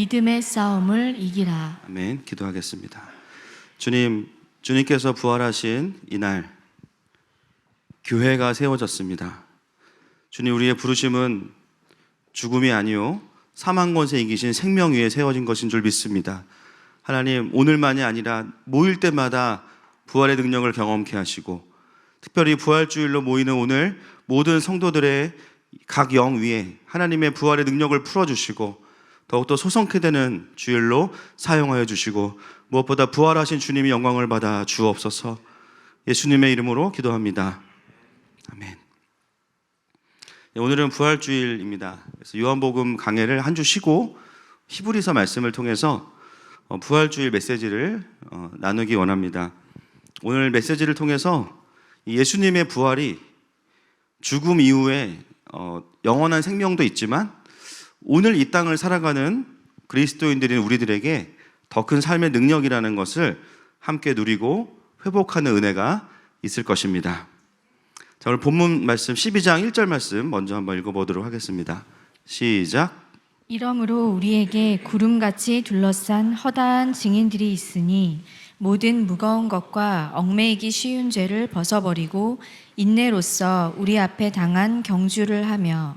믿음의 싸움을 이기라. 아멘. 기도하겠습니다. 주님께서 부활하신 이날 교회가 세워졌습니다. 주님, 우리의 부르심은 죽음이 아니요 사망 권세 이기신 생명 위에 세워진 것인 줄 믿습니다. 하나님, 오늘만이 아니라 모일 때마다 부활의 능력을 경험케 하시고, 특별히 부활주일로 모이는 오늘 모든 성도들의 각 영 위에 하나님의 부활의 능력을 풀어주시고 더욱더 소성케 되는 주일로 사용하여 주시고, 무엇보다 부활하신 주님이 영광을 받아 주옵소서. 예수님의 이름으로 기도합니다. 아멘. 오늘은 부활주일입니다. 그래서 요한복음 강해를 한 주 쉬고 히브리서 말씀을 통해서 부활주일 메시지를 나누기 원합니다. 오늘 메시지를 통해서 예수님의 부활이 죽음 이후에 영원한 생명도 있지만 오늘 이 땅을 살아가는 그리스도인들인 우리들에게 더 큰 삶의 능력이라는 것을 함께 누리고 회복하는 은혜가 있을 것입니다. 자, 오늘 본문 말씀 12장 1절 말씀 먼저 한번 읽어보도록 하겠습니다. 시작. 이러므로 우리에게 구름같이 둘러싼 허다한 증인들이 있으니 모든 무거운 것과 얽매이기 쉬운 죄를 벗어버리고 인내로써 우리 앞에 당한 경주를 하며.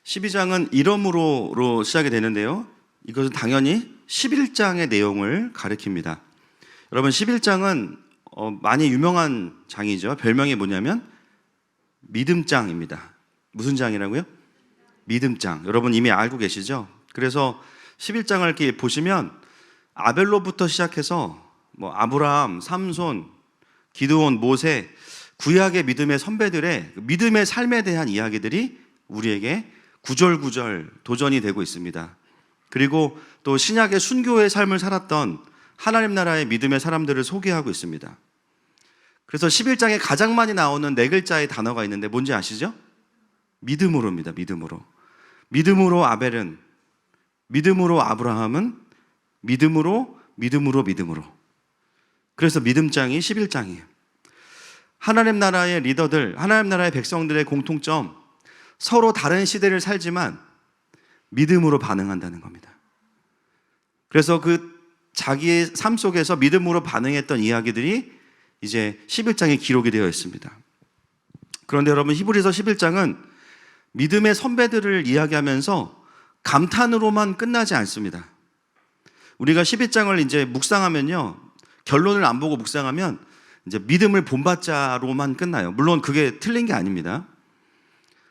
12장은 이러므로로 시작이 되는데요, 이것은 당연히 11장의 내용을 가리킵니다. 여러분, 11장은 많이 유명한 장이죠. 별명이 뭐냐면 믿음장입니다. 무슨 장이라고요? 믿음장. 여러분 이미 알고 계시죠? 그래서 11장을 이렇게 보시면 아벨로부터 시작해서 아브라함, 삼손, 기드온, 모세, 구약의 믿음의 선배들의 믿음의 삶에 대한 이야기들이 우리에게 구절구절 도전이 되고 있습니다. 그리고 또 신약의 순교의 삶을 살았던 하나님 나라의 믿음의 사람들을 소개하고 있습니다. 그래서 11장에 가장 많이 나오는 네 글자의 단어가 있는데 뭔지 아시죠? 믿음으로입니다. 믿음으로 아벨은, 믿음으로 아브라함은, 믿음으로. 그래서 믿음장이 11장이에요. 하나님 나라의 리더들, 하나님 나라의 백성들의 공통점, 서로 다른 시대를 살지만 믿음으로 반응한다는 겁니다. 그래서 그 자기의 삶 속에서 믿음으로 반응했던 이야기들이 이제 11장에 기록이 되어 있습니다. 그런데 여러분, 히브리서 11장은 믿음의 선배들을 이야기하면서 감탄으로만 끝나지 않습니다. 우리가 11장을 이제 묵상하면요, 결론을 안 보고 묵상하면 이제 믿음을 본받자로만 끝나요. 물론 그게 틀린 게 아닙니다.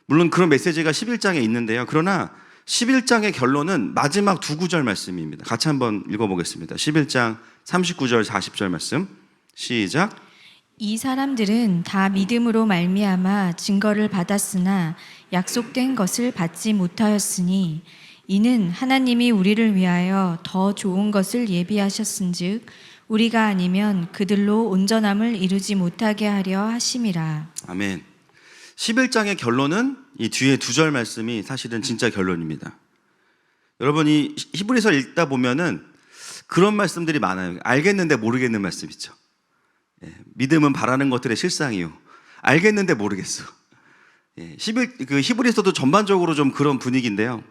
물론 그런 메시지가 11장에 있는데요. 그러나 11장의 결론은 마지막 두 구절 말씀입니다. 같이 한번 읽어보겠습니다. 11장 39절 40절 말씀 시작. 이 사람들은 다 믿음으로 말미암아 증거를 받았으나 약속된 것을 받지 못하였으니 이는 하나님이 우리를 위하여 더 좋은 것을 예비하셨은즉 우리가 아니면 그들로 온전함을 이루지 못하게 하려 하심이라. 아멘. 11장의 결론은 이 뒤에 두 절 말씀이 사실은 진짜 결론입니다. 여러분, 이 히브리서 읽다 보면은 그런 말씀들이 많아요. 알겠는데 모르겠는 말씀 있죠. 믿음은 바라는 것들의 실상이요, 알겠는데 모르겠어. 히브리서도 전반적으로 좀 그런 분위기인데요,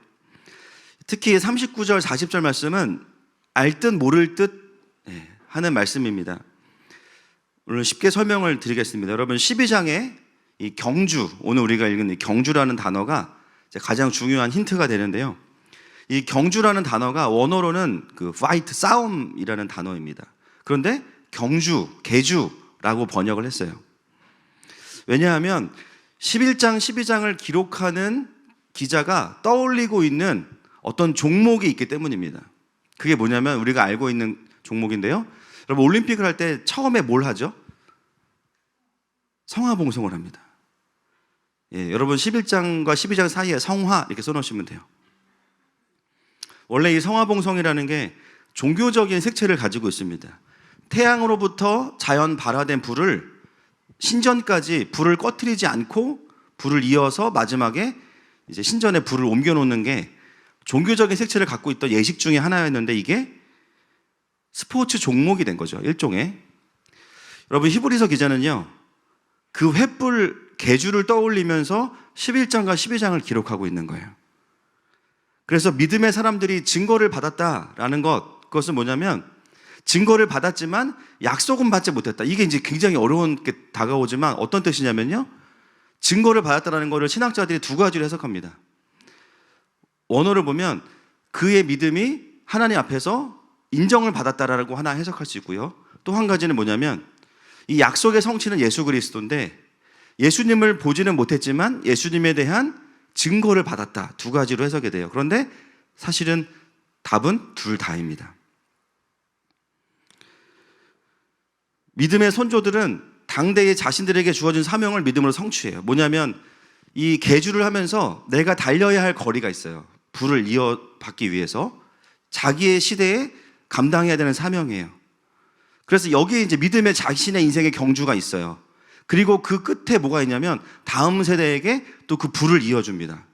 특히 39절 40절 말씀은 알 듯 모를 듯 하는 말씀입니다. 오늘 쉽게 설명을 드리겠습니다. 여러분, 12장에 이 경주, 오늘 우리가 읽은 이 경주라는 단어가 가장 중요한 힌트가 되는데요, 이 경주라는 단어가 원어로는 그 fight, 싸움이라는 단어입니다. 그런데 경주, 계주라고 번역을 했어요. 왜냐하면 11장, 12장을 기록하는 기자가 떠올리고 있는 어떤 종목이 있기 때문입니다. 그게 뭐냐면 우리가 알고 있는 종목인데요, 여러분 올림픽을 할 때 처음에 뭘 하죠? 성화봉송을 합니다. 여러분 11장과 12장 사이에 성화 이렇게 써놓으시면 돼요. 원래 이 성화봉송이라는 게 종교적인 색채를 가지고 있습니다. 태양으로부터 자연 발화된 불을 신전까지 불을 꺼트리지 않고 불을 이어서 마지막에 이제 신전에 불을 옮겨 놓는 게 종교적인 색채를 갖고 있던 예식 중에 하나였는데 이게 스포츠 종목이 된 거죠, 일종의. 여러분, 히브리서 기자는요, 그 횃불 계주를 떠올리면서 11장과 12장을 기록하고 있는 거예요. 그래서 믿음의 사람들이 증거를 받았다라는 그것은 뭐냐면 증거를 받았지만 약속은 받지 못했다. 이게 이제 굉장히 어려운게 다가오지만 어떤 뜻이냐면요. 증거를 받았다라는 것을 신학자들이 두 가지로 해석합니다. 원어를 보면 그의 믿음이 하나님 앞에서 인정을 받았다라고 하나 해석할 수 있고요. 또 한 가지는 뭐냐면 이 약속의 성취는 예수 그리스도인데 예수님을 보지는 못했지만 예수님에 대한 증거를 받았다. 두 가지로 해석이 돼요. 그런데 사실은 답은 둘 다입니다. 믿음의 선조들은 당대에 자신들에게 주어진 사명을 믿음으로 성취해요. 뭐냐면 이 계주를 하면서 내가 달려야 할 거리가 있어요. 부를 이어받기 위해서 자기의 시대에 감당해야 되는 사명이에요. 그래서 여기에 이제 믿음의 자신의 인생의 경주가 있어요. 그리고 그 끝에 뭐가 있냐면 다음 세대에게 또 그 부를 이어줍니다.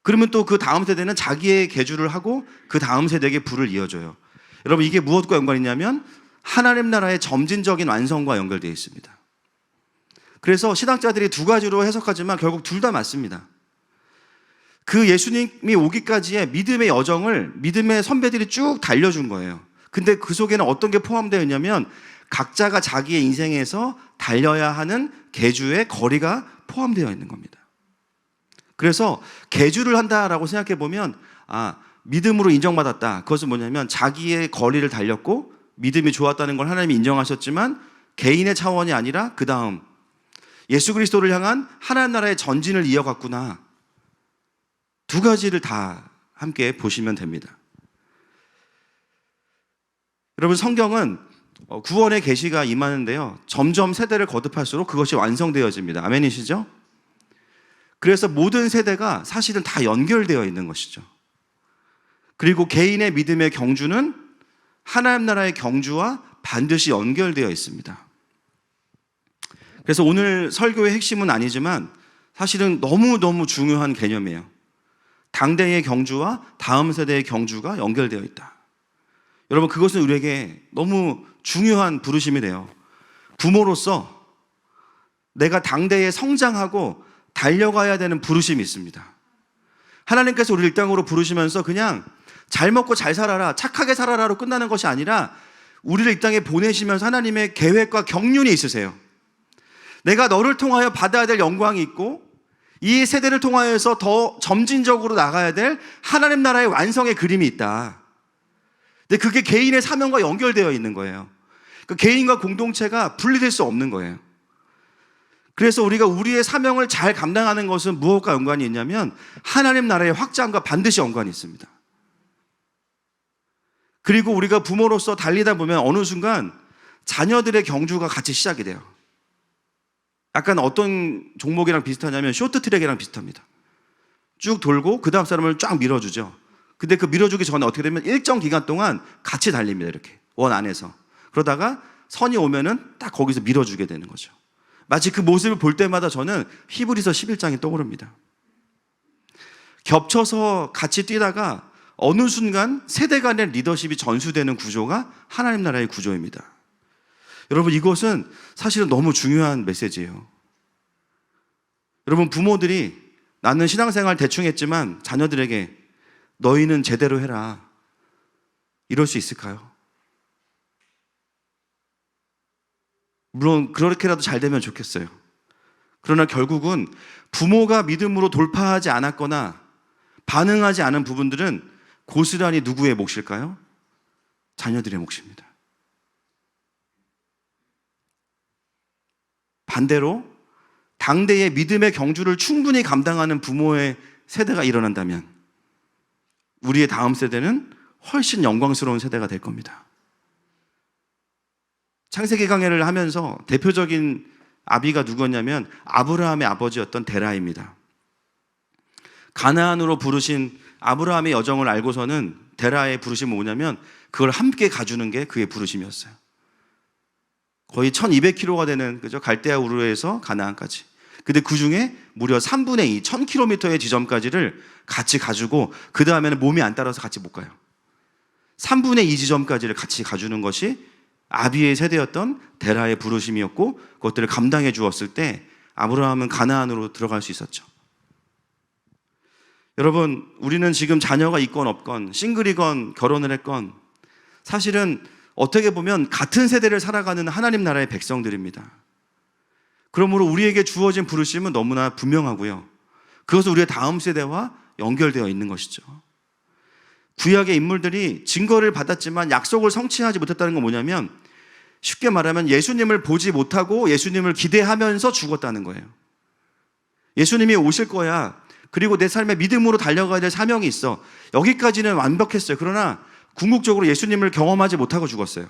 그러면 또 그 다음 세대는 자기의 계주를 하고 그 다음 세대에게 부를 이어줘요. 여러분 이게 무엇과 연관이 있냐면 하나님 나라의 점진적인 완성과 연결되어 있습니다. 그래서 신학자들이 두 가지로 해석하지만 결국 둘 다 맞습니다. 그 예수님이 오기까지의 믿음의 여정을 믿음의 선배들이 쭉 달려준 거예요. 근데 그 속에는 어떤 게 포함되어 있냐면 각자가 자기의 인생에서 달려야 하는 계주의 거리가 포함되어 있는 겁니다. 그래서 계주를 한다라고 생각해 보면 믿음으로 인정받았다. 그것은 뭐냐면 자기의 거리를 달렸고 믿음이 좋았다는 걸 하나님이 인정하셨지만 개인의 차원이 아니라 그 다음 예수 그리스도를 향한 하나님 나라의 전진을 이어갔구나. 두 가지를 다 함께 보시면 됩니다. 여러분 성경은 구원의 계시가 임하는데요. 점점 세대를 거듭할수록 그것이 완성되어집니다. 아멘이시죠? 그래서 모든 세대가 사실은 다 연결되어 있는 것이죠. 그리고 개인의 믿음의 경주는 하나님 나라의 경주와 반드시 연결되어 있습니다. 그래서 오늘 설교의 핵심은 아니지만 사실은 너무너무 중요한 개념이에요. 당대의 경주와 다음 세대의 경주가 연결되어 있다. 여러분 그것은 우리에게 너무 중요한 부르심이 돼요. 부모로서 내가 당대에 성장하고 달려가야 되는 부르심이 있습니다. 하나님께서 우리를 이 땅으로 부르시면서 그냥 잘 먹고 잘 살아라, 착하게 살아라로 끝나는 것이 아니라 우리를 이 땅에 보내시면서 하나님의 계획과 경륜이 있으세요. 내가 너를 통하여 받아야 될 영광이 있고 이 세대를 통하여서 더 점진적으로 나가야 될 하나님 나라의 완성의 그림이 있다. 근데 그게 개인의 사명과 연결되어 있는 거예요. 그 개인과 공동체가 분리될 수 없는 거예요. 그래서 우리가 우리의 사명을 잘 감당하는 것은 무엇과 연관이 있냐면 하나님 나라의 확장과 반드시 연관이 있습니다. 그리고 우리가 부모로서 달리다 보면 어느 순간 자녀들의 경주가 같이 시작이 돼요. 약간 어떤 종목이랑 비슷하냐면 쇼트트랙이랑 비슷합니다. 쭉 돌고 그 다음 사람을 쫙 밀어주죠. 근데 그 밀어주기 전에 어떻게 되면 일정 기간 동안 같이 달립니다. 이렇게 원 안에서. 그러다가 선이 오면은 딱 거기서 밀어주게 되는 거죠. 마치 그 모습을 볼 때마다 저는 히브리서 11장이 떠오릅니다. 겹쳐서 같이 뛰다가 어느 순간 세대 간의 리더십이 전수되는 구조가 하나님 나라의 구조입니다. 여러분 이것은 사실은 너무 중요한 메시지예요. 여러분 부모들이 나는 신앙생활 대충 했지만 자녀들에게 너희는 제대로 해라 이럴 수 있을까요? 물론 그렇게라도 잘 되면 좋겠어요. 그러나 결국은 부모가 믿음으로 돌파하지 않았거나 반응하지 않은 부분들은 고스란히 누구의 몫일까요? 자녀들의 몫입니다. 반대로 당대의 믿음의 경주를 충분히 감당하는 부모의 세대가 일어난다면 우리의 다음 세대는 훨씬 영광스러운 세대가 될 겁니다. 창세기 강해를 하면서 대표적인 아비가 누구였냐면 아브라함의 아버지였던 데라입니다. 가나안으로 부르신 아브라함의 여정을 알고서는 데라의 부르심은 뭐냐면 그걸 함께 가주는 게 그의 부르심이었어요. 거의 1200km가 되는 그죠? 갈대아 우르에서 가나안까지. 근데 그 중에 무려 3분의 2, 1000km의 지점까지를 같이 가주고 그 다음에는 몸이 안 따라서 같이 못 가요. 3분의 2 지점까지를 같이 가주는 것이 아비의 세대였던 데라의 부르심이었고 그것들을 감당해 주었을 때 아브라함은 가나안으로 들어갈 수 있었죠. 여러분, 우리는 지금 자녀가 있건 없건, 싱글이건 결혼을 했건, 사실은 어떻게 보면 같은 세대를 살아가는 하나님 나라의 백성들입니다. 그러므로 우리에게 주어진 부르심은 너무나 분명하고요. 그것은 우리의 다음 세대와 연결되어 있는 것이죠. 구약의 인물들이 증거를 받았지만 약속을 성취하지 못했다는 건 뭐냐면, 쉽게 말하면 예수님을 보지 못하고 예수님을 기대하면서 죽었다는 거예요. 예수님이 오실 거야. 그리고 내 삶에 믿음으로 달려가야 될 사명이 있어. 여기까지는 완벽했어요. 그러나 궁극적으로 예수님을 경험하지 못하고 죽었어요.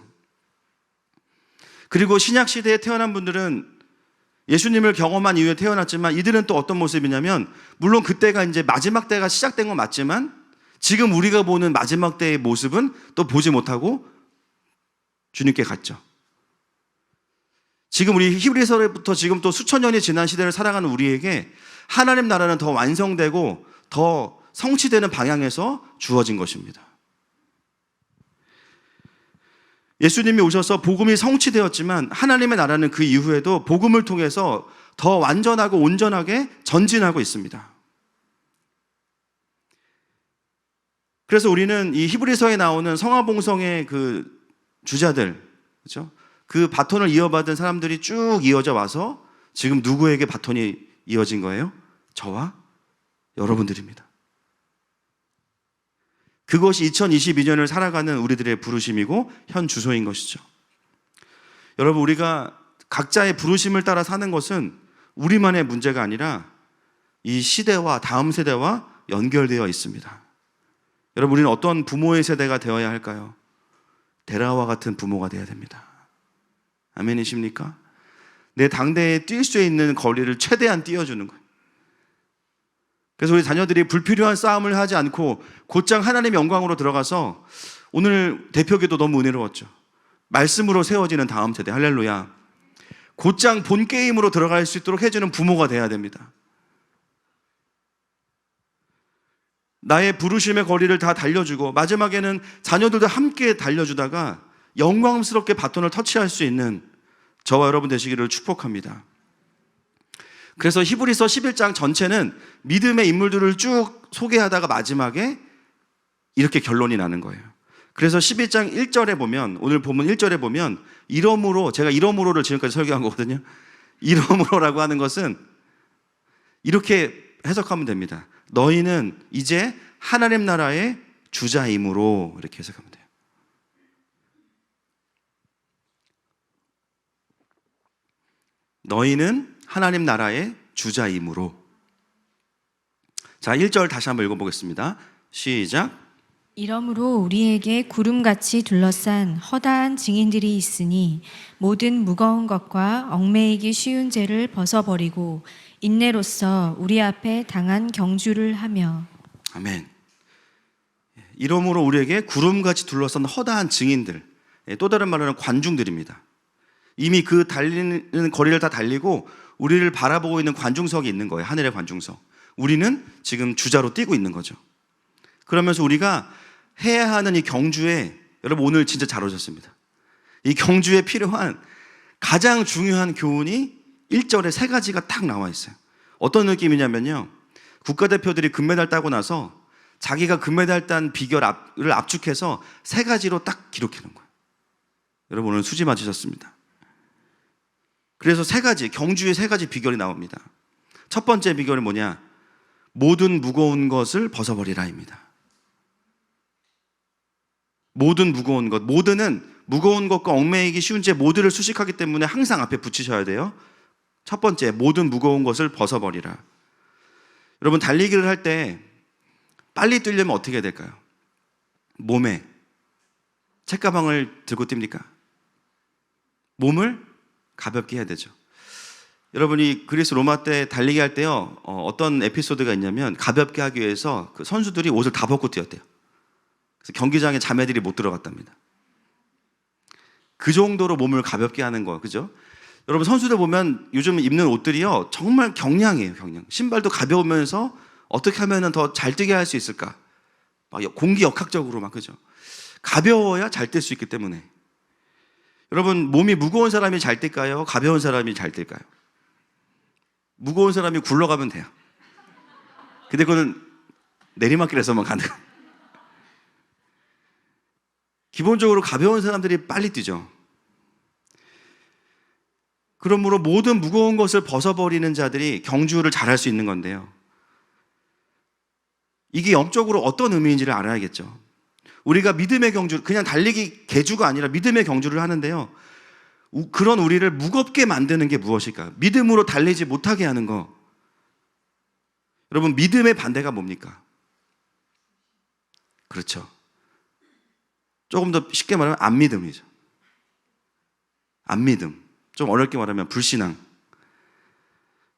그리고 신약 시대에 태어난 분들은 예수님을 경험한 이후에 태어났지만, 이들은 또 어떤 모습이냐면, 물론 그때가 이제 마지막 때가 시작된 건 맞지만 지금 우리가 보는 마지막 때의 모습은 또 보지 못하고 주님께 갔죠. 지금 우리 히브리서부터 지금 또 수천 년이 지난 시대를 살아가는 우리에게 하나님 나라는 더 완성되고 더 성취되는 방향에서 주어진 것입니다. 예수님이 오셔서 복음이 성취되었지만 하나님의 나라는 그 이후에도 복음을 통해서 더 완전하고 온전하게 전진하고 있습니다. 그래서 우리는 이 히브리서에 나오는 성화봉성의 그 주자들, 그렇죠? 그 바톤을 이어받은 사람들이 쭉 이어져 와서 지금 누구에게 바톤이 이어진 거예요? 저와 여러분들입니다. 그것이 2022년을 살아가는 우리들의 부르심이고 현 주소인 것이죠. 여러분, 우리가 각자의 부르심을 따라 사는 것은 우리만의 문제가 아니라 이 시대와 다음 세대와 연결되어 있습니다. 여러분, 우리는 어떤 부모의 세대가 되어야 할까요? 데라와 같은 부모가 되어야 됩니다. 아멘이십니까? 내 당대에 뛸 수 있는 거리를 최대한 띄워주는 거예요. 그래서 우리 자녀들이 불필요한 싸움을 하지 않고 곧장 하나님의 영광으로 들어가서, 오늘 대표기도 너무 은혜로웠죠. 말씀으로 세워지는 다음 세대, 할렐루야. 곧장 본 게임으로 들어갈 수 있도록 해주는 부모가 돼야 됩니다. 나의 부르심의 거리를 다 달려주고 마지막에는 자녀들도 함께 달려주다가 영광스럽게 바톤을 터치할 수 있는 저와 여러분 되시기를 축복합니다. 그래서 히브리서 11장 전체는 믿음의 인물들을 쭉 소개하다가 마지막에 이렇게 결론이 나는 거예요. 그래서 11장 1절에 보면, 오늘 본문 1절에 보면, 이러므로, 제가 이러므로를 지금까지 설교한 거거든요. 이러므로라고 하는 것은 이렇게 해석하면 됩니다. 너희는 이제 하나님 나라의 주자이므로, 이렇게 해석하면 돼요. 너희는 하나님 나라의 주자이므로. 자, 1절 다시 한번 읽어보겠습니다. 시작. 이러므로 우리에게 구름같이 둘러싼 허다한 증인들이 있으니 모든 무거운 것과 얽매이기 쉬운 죄를 벗어버리고 인내로써 우리 앞에 당한 경주를 하며. 아멘. 이러므로 우리에게 구름같이 둘러싼 허다한 증인들, 또 다른 말로는 관중들입니다. 이미 그 달리는 거리를 다 달리고 우리를 바라보고 있는 관중석이 있는 거예요. 하늘의 관중석. 우리는 지금 주자로 뛰고 있는 거죠. 그러면서 우리가 해야 하는 이 경주에, 여러분 오늘 진짜 잘 오셨습니다. 이 경주에 필요한 가장 중요한 교훈이 1절에 세 가지가 딱 나와 있어요. 어떤 느낌이냐면요, 국가대표들이 금메달 따고 나서 자기가 금메달 딴 비결을 압축해서 세 가지로 딱 기록해 놓은 거예요. 여러분 오늘 수지 맞으셨습니다. 그래서 세 가지, 경주의 세 가지 비결이 나옵니다. 첫 번째 비결은 뭐냐? 모든 무거운 것을 벗어버리라입니다. 모든 무거운 것, 모든은 무거운 것과 얽매이기 쉬운 죄 모두를 수식하기 때문에 항상 앞에 붙이셔야 돼요. 첫 번째, 모든 무거운 것을 벗어버리라. 여러분 달리기를 할 때 빨리 뛰려면 어떻게 해야 될까요? 몸에 책가방을 들고 뜁니까? 몸을 가볍게 해야 되죠. 여러분이 그리스 로마 때 달리기 할 때요, 어떤 에피소드가 있냐면 가볍게 하기 위해서 그 선수들이 옷을 다 벗고 뛰었대요. 그래서 경기장에 자매들이 못 들어갔답니다. 그 정도로 몸을 가볍게 하는 거, 그죠? 여러분 선수들 보면 요즘 입는 옷들이요 정말 경량이에요. 경량. 신발도 가벼우면서 어떻게 하면 더 잘 뛰게 할 수 있을까? 막 공기 역학적으로 막, 그죠? 가벼워야 잘 뛸 수 있기 때문에. 여러분 몸이 무거운 사람이 잘 뛸까요? 가벼운 사람이 잘 뛸까요? 무거운 사람이 굴러가면 돼요. 근데 그거는 내리막길에서만 가는. 기본적으로 가벼운 사람들이 빨리 뛰죠. 그러므로 모든 무거운 것을 벗어버리는 자들이 경주를 잘할 수 있는 건데요. 이게 영적으로 어떤 의미인지를 알아야겠죠. 우리가 믿음의 경주, 그냥 달리기 계주가 아니라 믿음의 경주를 하는데요. 그런 우리를 무겁게 만드는 게 무엇일까요? 믿음으로 달리지 못하게 하는 거. 여러분, 믿음의 반대가 뭡니까? 그렇죠. 조금 더 쉽게 말하면 안 믿음이죠. 안 믿음. 좀 어렵게 말하면 불신앙.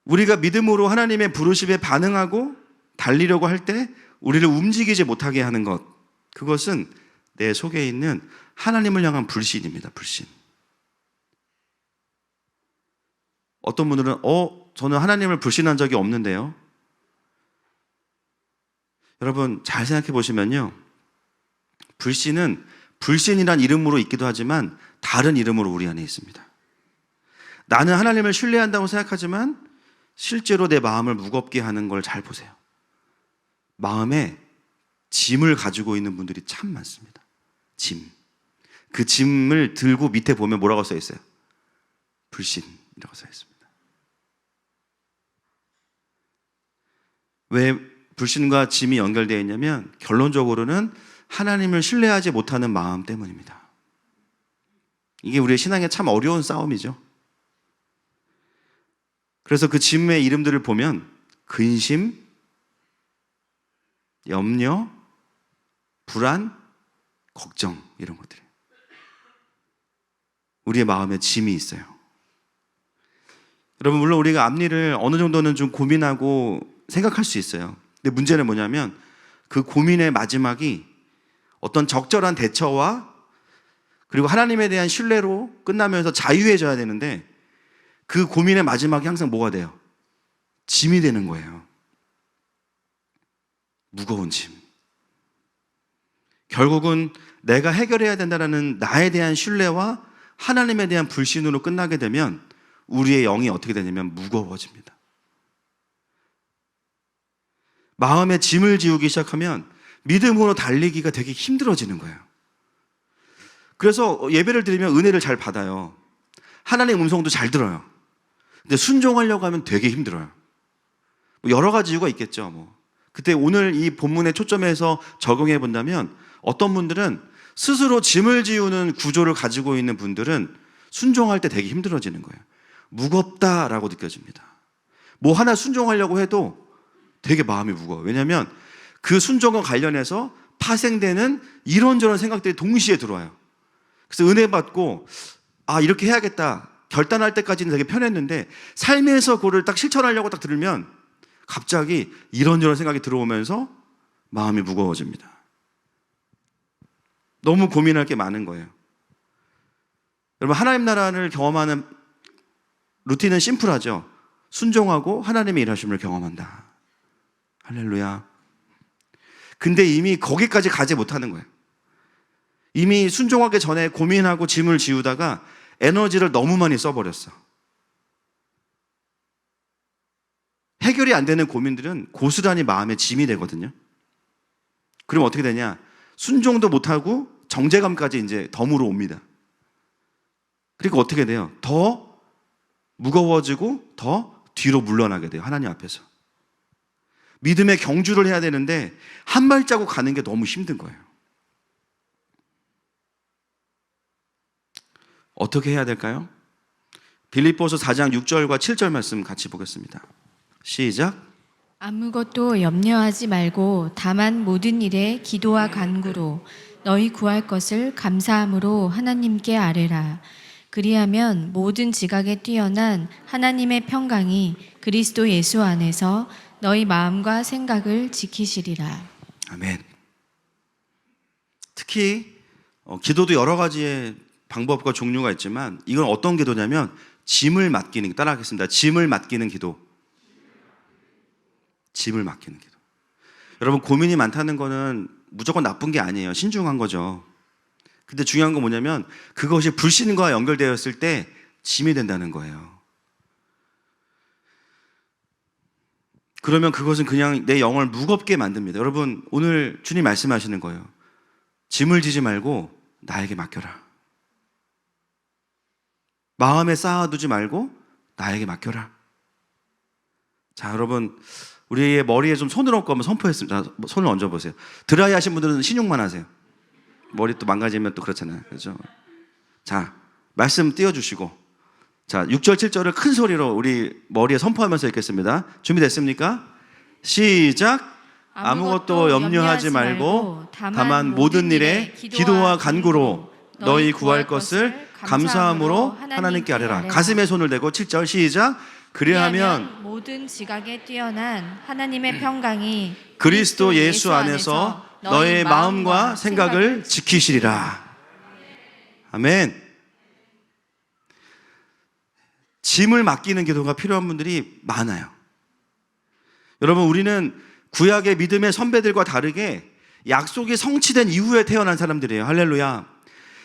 우리가 믿음으로 하나님의 부르심에 반응하고 달리려고 할 때 우리를 움직이지 못하게 하는 것, 그것은 내 속에 있는 하나님을 향한 불신입니다. 불신. 어떤 분들은 저는 하나님을 불신한 적이 없는데요. 여러분 잘 생각해 보시면요, 불신은 불신이란 이름으로 있기도 하지만 다른 이름으로 우리 안에 있습니다. 나는 하나님을 신뢰한다고 생각하지만 실제로 내 마음을 무겁게 하는 걸 잘 보세요. 마음에 짐을 가지고 있는 분들이 참 많습니다. 짐. 그 짐을 들고 밑에 보면 뭐라고 써 있어요? 불신이라고 써 있습니다. 왜 불신과 짐이 연결되어 있냐면 결론적으로는 하나님을 신뢰하지 못하는 마음 때문입니다. 이게 우리의 신앙에 참 어려운 싸움이죠. 그래서 그 짐의 이름들을 보면 근심, 염려, 불안, 걱정, 이런 것들이에요. 우리의 마음에 짐이 있어요. 여러분, 물론 우리가 앞일을 어느 정도는 좀 고민하고 생각할 수 있어요. 근데 문제는 뭐냐면 그 고민의 마지막이 어떤 적절한 대처와 그리고 하나님에 대한 신뢰로 끝나면서 자유해져야 되는데 그 고민의 마지막이 항상 뭐가 돼요? 짐이 되는 거예요. 무거운 짐. 결국은 내가 해결해야 된다는 나에 대한 신뢰와 하나님에 대한 불신으로 끝나게 되면 우리의 영이 어떻게 되냐면 무거워집니다. 마음에 짐을 지우기 시작하면 믿음으로 달리기가 되게 힘들어지는 거예요. 그래서 예배를 드리면 은혜를 잘 받아요. 하나님의 음성도 잘 들어요. 근데 순종하려고 하면 되게 힘들어요. 여러 가지 이유가 있겠죠. 그때 오늘 이 본문에 초점해서 적용해 본다면 어떤 분들은 스스로 짐을 지우는 구조를 가지고 있는 분들은 순종할 때 되게 힘들어지는 거예요. 무겁다라고 느껴집니다. 뭐 하나 순종하려고 해도 되게 마음이 무거워요. 왜냐하면 그 순종과 관련해서 파생되는 이런저런 생각들이 동시에 들어와요. 그래서 은혜 받고 이렇게 해야겠다 결단할 때까지는 되게 편했는데 삶에서 그거를 딱 실천하려고 딱 들으면 갑자기 이런저런 생각이 들어오면서 마음이 무거워집니다. 너무 고민할 게 많은 거예요. 여러분, 하나님 나라를 경험하는 루틴은 심플하죠. 순종하고 하나님의 일하심을 경험한다. 할렐루야. 근데 이미 거기까지 가지 못하는 거예요. 이미 순종하기 전에 고민하고 짐을 지우다가 에너지를 너무 많이 써버렸어. 해결이 안 되는 고민들은 고스란히 마음의 짐이 되거든요. 그럼 어떻게 되냐? 순종도 못하고 정죄감까지 이제 덤으로 옵니다. 그리고 어떻게 돼요? 더 무거워지고 더 뒤로 물러나게 돼요. 하나님 앞에서. 믿음의 경주를 해야 되는데 한 발자국 가는 게 너무 힘든 거예요. 어떻게 해야 될까요? 빌립보서 4장 6절과 7절 말씀 같이 보겠습니다. 시작. 아무것도 염려하지 말고 다만 모든 일에 기도와 간구로 너희 구할 것을 감사함으로 하나님께 아뢰라. 그리하면 모든 지각에 뛰어난 하나님의 평강이 그리스도 예수 안에서 너희 마음과 생각을 지키시리라. 아멘. 특히 기도도 여러 가지의 방법과 종류가 있지만 이건 어떤 기도냐면 짐을 맡기는, 따라하겠습니다. 짐을 맡기는 기도. 짐을 맡기는 기도. 여러분, 고민이 많다는 거는 무조건 나쁜 게 아니에요. 신중한 거죠. 근데 중요한 건 뭐냐면 그것이 불신과 연결되었을 때 짐이 된다는 거예요. 그러면 그것은 그냥 내 영을 무겁게 만듭니다. 여러분, 오늘 주님 말씀하시는 거예요. 짐을 지지 말고 나에게 맡겨라. 마음에 쌓아두지 말고 나에게 맡겨라. 자, 여러분, 우리의 머리에 좀 손을 얹고 한번 선포했습니다. 자, 손을 얹어보세요. 드라이 하신 분들은 신용만 하세요. 머리 또 망가지면 또 그렇잖아요. 그렇죠? 자, 말씀 띄워주시고, 자, 6절, 7절을 큰 소리로 우리 머리에 선포하면서 읽겠습니다. 준비됐습니까? 시작! 아무것도 염려하지 말고 다만 모든 일에 기도와 간구로 너희 구할 것을 감사함으로 하나님께 아뢰라. 가슴에 손을 대고 7절 시작! 그리하면 모든 지각에 뛰어난 하나님의 평강이 그리스도 예수 안에서 너의 마음과 생각을 지키시리라. 아멘. 짐을 맡기는 기도가 필요한 분들이 많아요. 여러분, 우리는 구약의 믿음의 선배들과 다르게 약속이 성취된 이후에 태어난 사람들이에요. 할렐루야.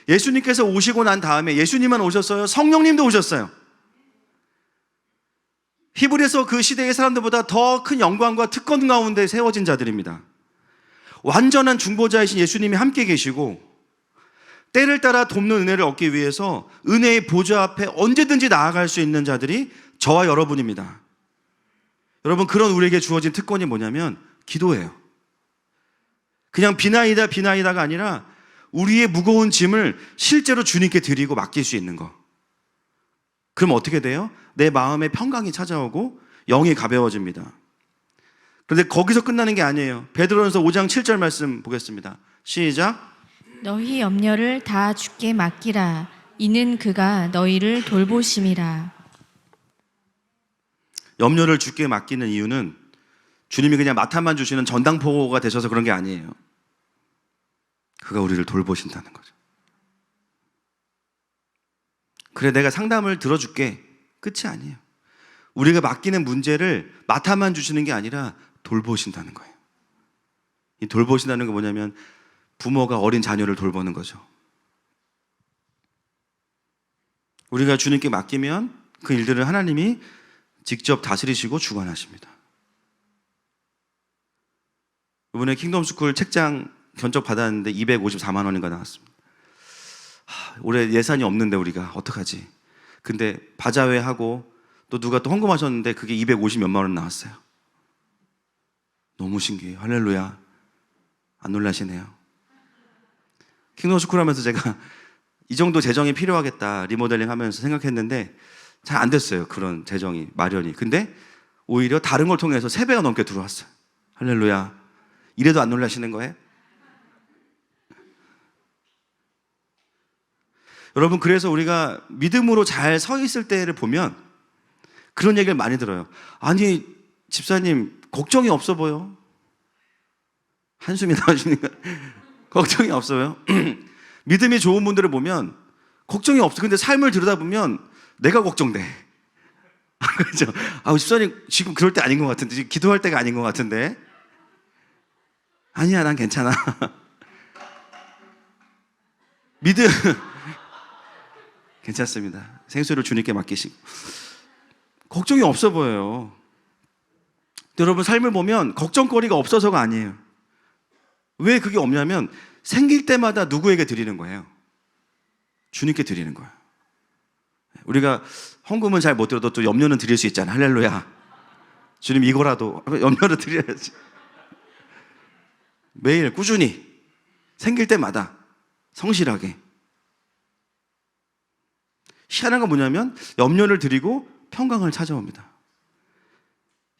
예수님께서 오시고 난 다음에 예수님만 오셨어요? 성령님도 오셨어요. 히브리서 그 시대의 사람들보다 더 큰 영광과 특권 가운데 세워진 자들입니다. 완전한 중보자이신 예수님이 함께 계시고 때를 따라 돕는 은혜를 얻기 위해서 은혜의 보좌 앞에 언제든지 나아갈 수 있는 자들이 저와 여러분입니다. 여러분, 그런 우리에게 주어진 특권이 뭐냐면 기도예요. 그냥 비나이다가 아니라 우리의 무거운 짐을 실제로 주님께 드리고 맡길 수 있는 거. 그럼 어떻게 돼요? 내 마음에 평강이 찾아오고 영이 가벼워집니다. 그런데 거기서 끝나는 게 아니에요. 베드로전서 5장 7절 말씀 보겠습니다. 시작! 너희 염려를 다 주께 맡기라. 이는 그가 너희를 돌보심이라. 염려를 주께 맡기는 이유는 주님이 그냥 맡아만 주시는 전당포고가 되셔서 그런 게 아니에요. 그가 우리를 돌보신다는 거죠. 그래, 내가 상담을 들어줄게. 끝이 아니에요. 우리가 맡기는 문제를 맡아만 주시는 게 아니라 돌보신다는 거예요. 이 돌보신다는 게 뭐냐면 부모가 어린 자녀를 돌보는 거죠. 우리가 주님께 맡기면 그 일들을 하나님이 직접 다스리시고 주관하십니다. 이번에 킹덤스쿨 책장 견적 받았는데 254만 원인가 나왔습니다. 올해 예산이 없는데 우리가 어떡하지? 근데 바자회 하고 또 누가 또 헌금하셨는데 그게 250 몇만 원 나왔어요. 너무 신기해요. 할렐루야. 안 놀라시네요. 킹덤스쿨 하면서 제가 이 정도 재정이 필요하겠다 리모델링 하면서 생각했는데 잘 안 됐어요. 그런 재정이 마련이. 근데 오히려 다른 걸 통해서 3배가 넘게 들어왔어요. 할렐루야. 이래도 안 놀라시는 거예요? 여러분, 그래서 우리가 믿음으로 잘 서 있을 때를 보면 그런 얘기를 많이 들어요. 아니, 집사님 걱정이 없어 보여. 한숨이 나오시니까 걱정이 없어요. 믿음이 좋은 분들을 보면 걱정이 없어. 근데 삶을 들여다보면 내가 걱정돼. 그렇죠? 집사님 지금 그럴 때 아닌 것 같은데, 지금 기도할 때가 아닌 것 같은데. 아니야, 난 괜찮아. 믿음 괜찮습니다. 생수를 주님께 맡기시고 걱정이 없어 보여요. 여러분, 삶을 보면 걱정거리가 없어서가 아니에요. 왜 그게 없냐면 생길 때마다 누구에게 드리는 거예요? 주님께 드리는 거예요. 우리가 헌금은 잘 못 드려도 또 염려는 드릴 수 있잖아요. 할렐루야. 주님, 이거라도 염려를 드려야지. 매일 꾸준히 생길 때마다 성실하게. 희한한 건 뭐냐면 염려를 드리고 평강을 찾아옵니다.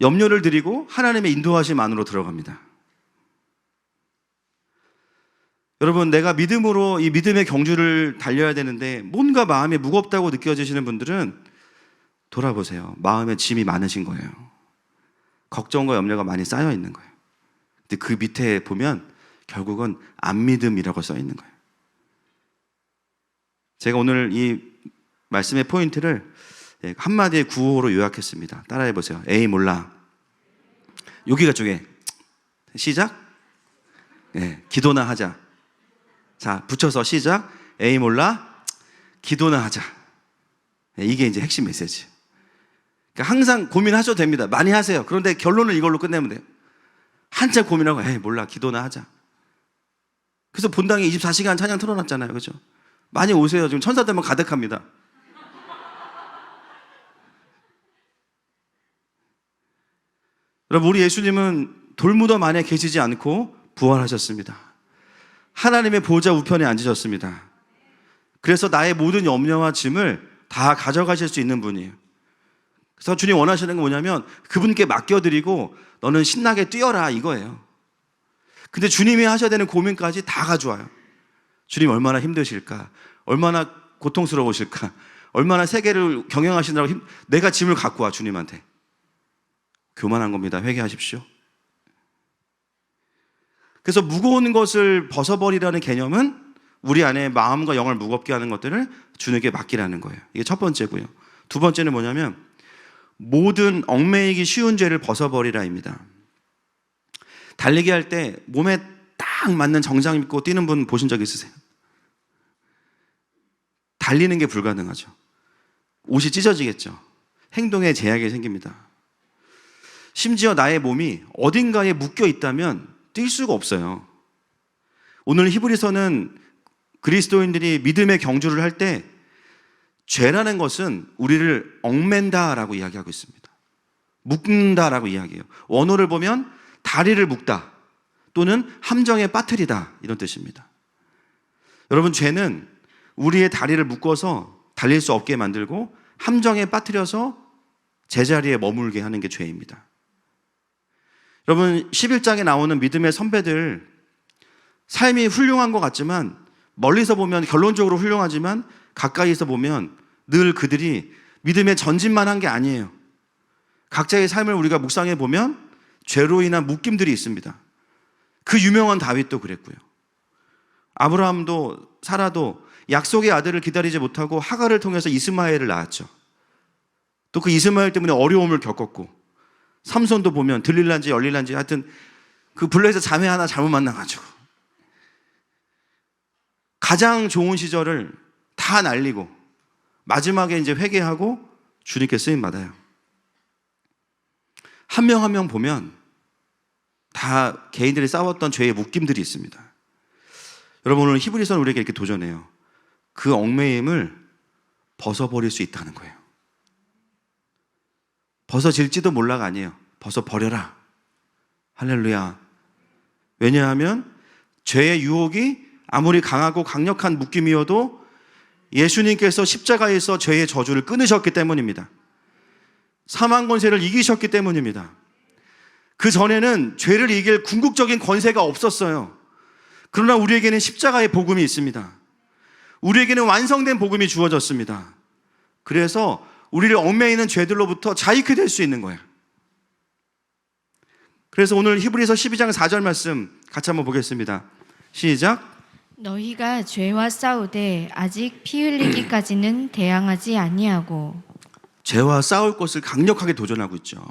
염려를 드리고 하나님의 인도하심 안으로 들어갑니다. 여러분, 내가 믿음으로 이 믿음의 경주를 달려야 되는데 뭔가 마음이 무겁다고 느껴지시는 분들은 돌아보세요. 마음에 짐이 많으신 거예요. 걱정과 염려가 많이 쌓여 있는 거예요. 근데 그 밑에 보면 결국은 안 믿음이라고 써 있는 거예요. 제가 오늘 이 말씀의 포인트를 한마디의 구호로 요약했습니다. 따라해 보세요. 에이 몰라. 여기가 쪽에 시작. 기도나 하자. 자, 붙여서 시작. 에이 몰라. 기도나 하자. 이게 이제 핵심 메시지. 그러니까 항상 고민하셔도 됩니다. 많이 하세요. 그런데 결론을 이걸로 끝내면 돼요. 한참 고민하고 에이 몰라 기도나 하자. 그래서 본당에 24시간 찬양 틀어놨잖아요. 그죠? 많이 오세요. 지금 천사들만 가득합니다. 여러분, 우리 예수님은 돌무덤 안에 계시지 않고 부활하셨습니다. 하나님의 보좌 우편에 앉으셨습니다. 그래서 나의 모든 염려와 짐을 다 가져가실 수 있는 분이에요. 그래서 주님 원하시는 건 뭐냐면 그분께 맡겨드리고 너는 신나게 뛰어라 이거예요. 근데 주님이 하셔야 되는 고민까지 다 가져와요. 주님 얼마나 힘드실까? 얼마나 고통스러우실까? 얼마나 세계를 경영하시느라고 내가 짐을 갖고 와 주님한테. 교만한 겁니다. 회개하십시오. 그래서 무거운 것을 벗어버리라는 개념은 우리 안에 마음과 영을 무겁게 하는 것들을 주님께 맡기라는 거예요. 이게 첫 번째고요. 두 번째는 뭐냐면 모든 얽매이기 쉬운 죄를 벗어버리라입니다. 달리기 할 때 몸에 딱 맞는 정장 입고 뛰는 분 보신 적 있으세요? 달리는 게 불가능하죠. 옷이 찢어지겠죠. 행동에 제약이 생깁니다. 심지어 나의 몸이 어딘가에 묶여 있다면 뛸 수가 없어요. 오늘 히브리서는 그리스도인들이 믿음의 경주를 할 때 죄라는 것은 우리를 얽맨다라고 이야기하고 있습니다. 묶는다라고 이야기해요. 원어를 보면 다리를 묶다 또는 함정에 빠뜨리다 이런 뜻입니다. 여러분, 죄는 우리의 다리를 묶어서 달릴 수 없게 만들고 함정에 빠뜨려서 제자리에 머물게 하는 게 죄입니다. 여러분, 11장에 나오는 믿음의 선배들 삶이 훌륭한 것 같지만 멀리서 보면 결론적으로 훌륭하지만 가까이서 보면 늘 그들이 믿음의 전진만 한 게 아니에요. 각자의 삶을 우리가 묵상해 보면 죄로 인한 묶임들이 있습니다. 그 유명한 다윗도 그랬고요. 아브라함도 사라도 약속의 아들을 기다리지 못하고 하갈을 통해서 이스마엘을 낳았죠. 또 그 이스마엘 때문에 어려움을 겪었고, 삼손도 보면 들릴란지 열릴란지 하여튼 그 블레셋 자매 하나 잘못 만나가지고 가장 좋은 시절을 다 날리고 마지막에 이제 회개하고 주님께 쓰임 받아요. 한 명 한 명 보면 다 개인들이 싸웠던 죄의 묶임들이 있습니다. 여러분, 오늘 히브리서는 우리에게 이렇게 도전해요. 그 얽매임을 벗어버릴 수 있다는 거예요. 벗어질지도 몰라가 아니에요. 벗어버려라. 할렐루야. 왜냐하면 죄의 유혹이 아무리 강하고 강력한 묶임이어도 예수님께서 십자가에서 죄의 저주를 끊으셨기 때문입니다. 사망 권세를 이기셨기 때문입니다. 그 전에는 죄를 이길 궁극적인 권세가 없었어요. 그러나 우리에게는 십자가의 복음이 있습니다. 우리에게는 완성된 복음이 주어졌습니다. 그래서 우리를 얽매이는 죄들로부터 자유케 될 수 있는 거예요. 그래서 오늘 히브리서 12장 4절 말씀 같이 한번 보겠습니다. 시작. 너희가 죄와 싸우되 아직 피 흘리기까지는 대항하지 아니하고. 죄와 싸울 것을 강력하게 도전하고 있죠.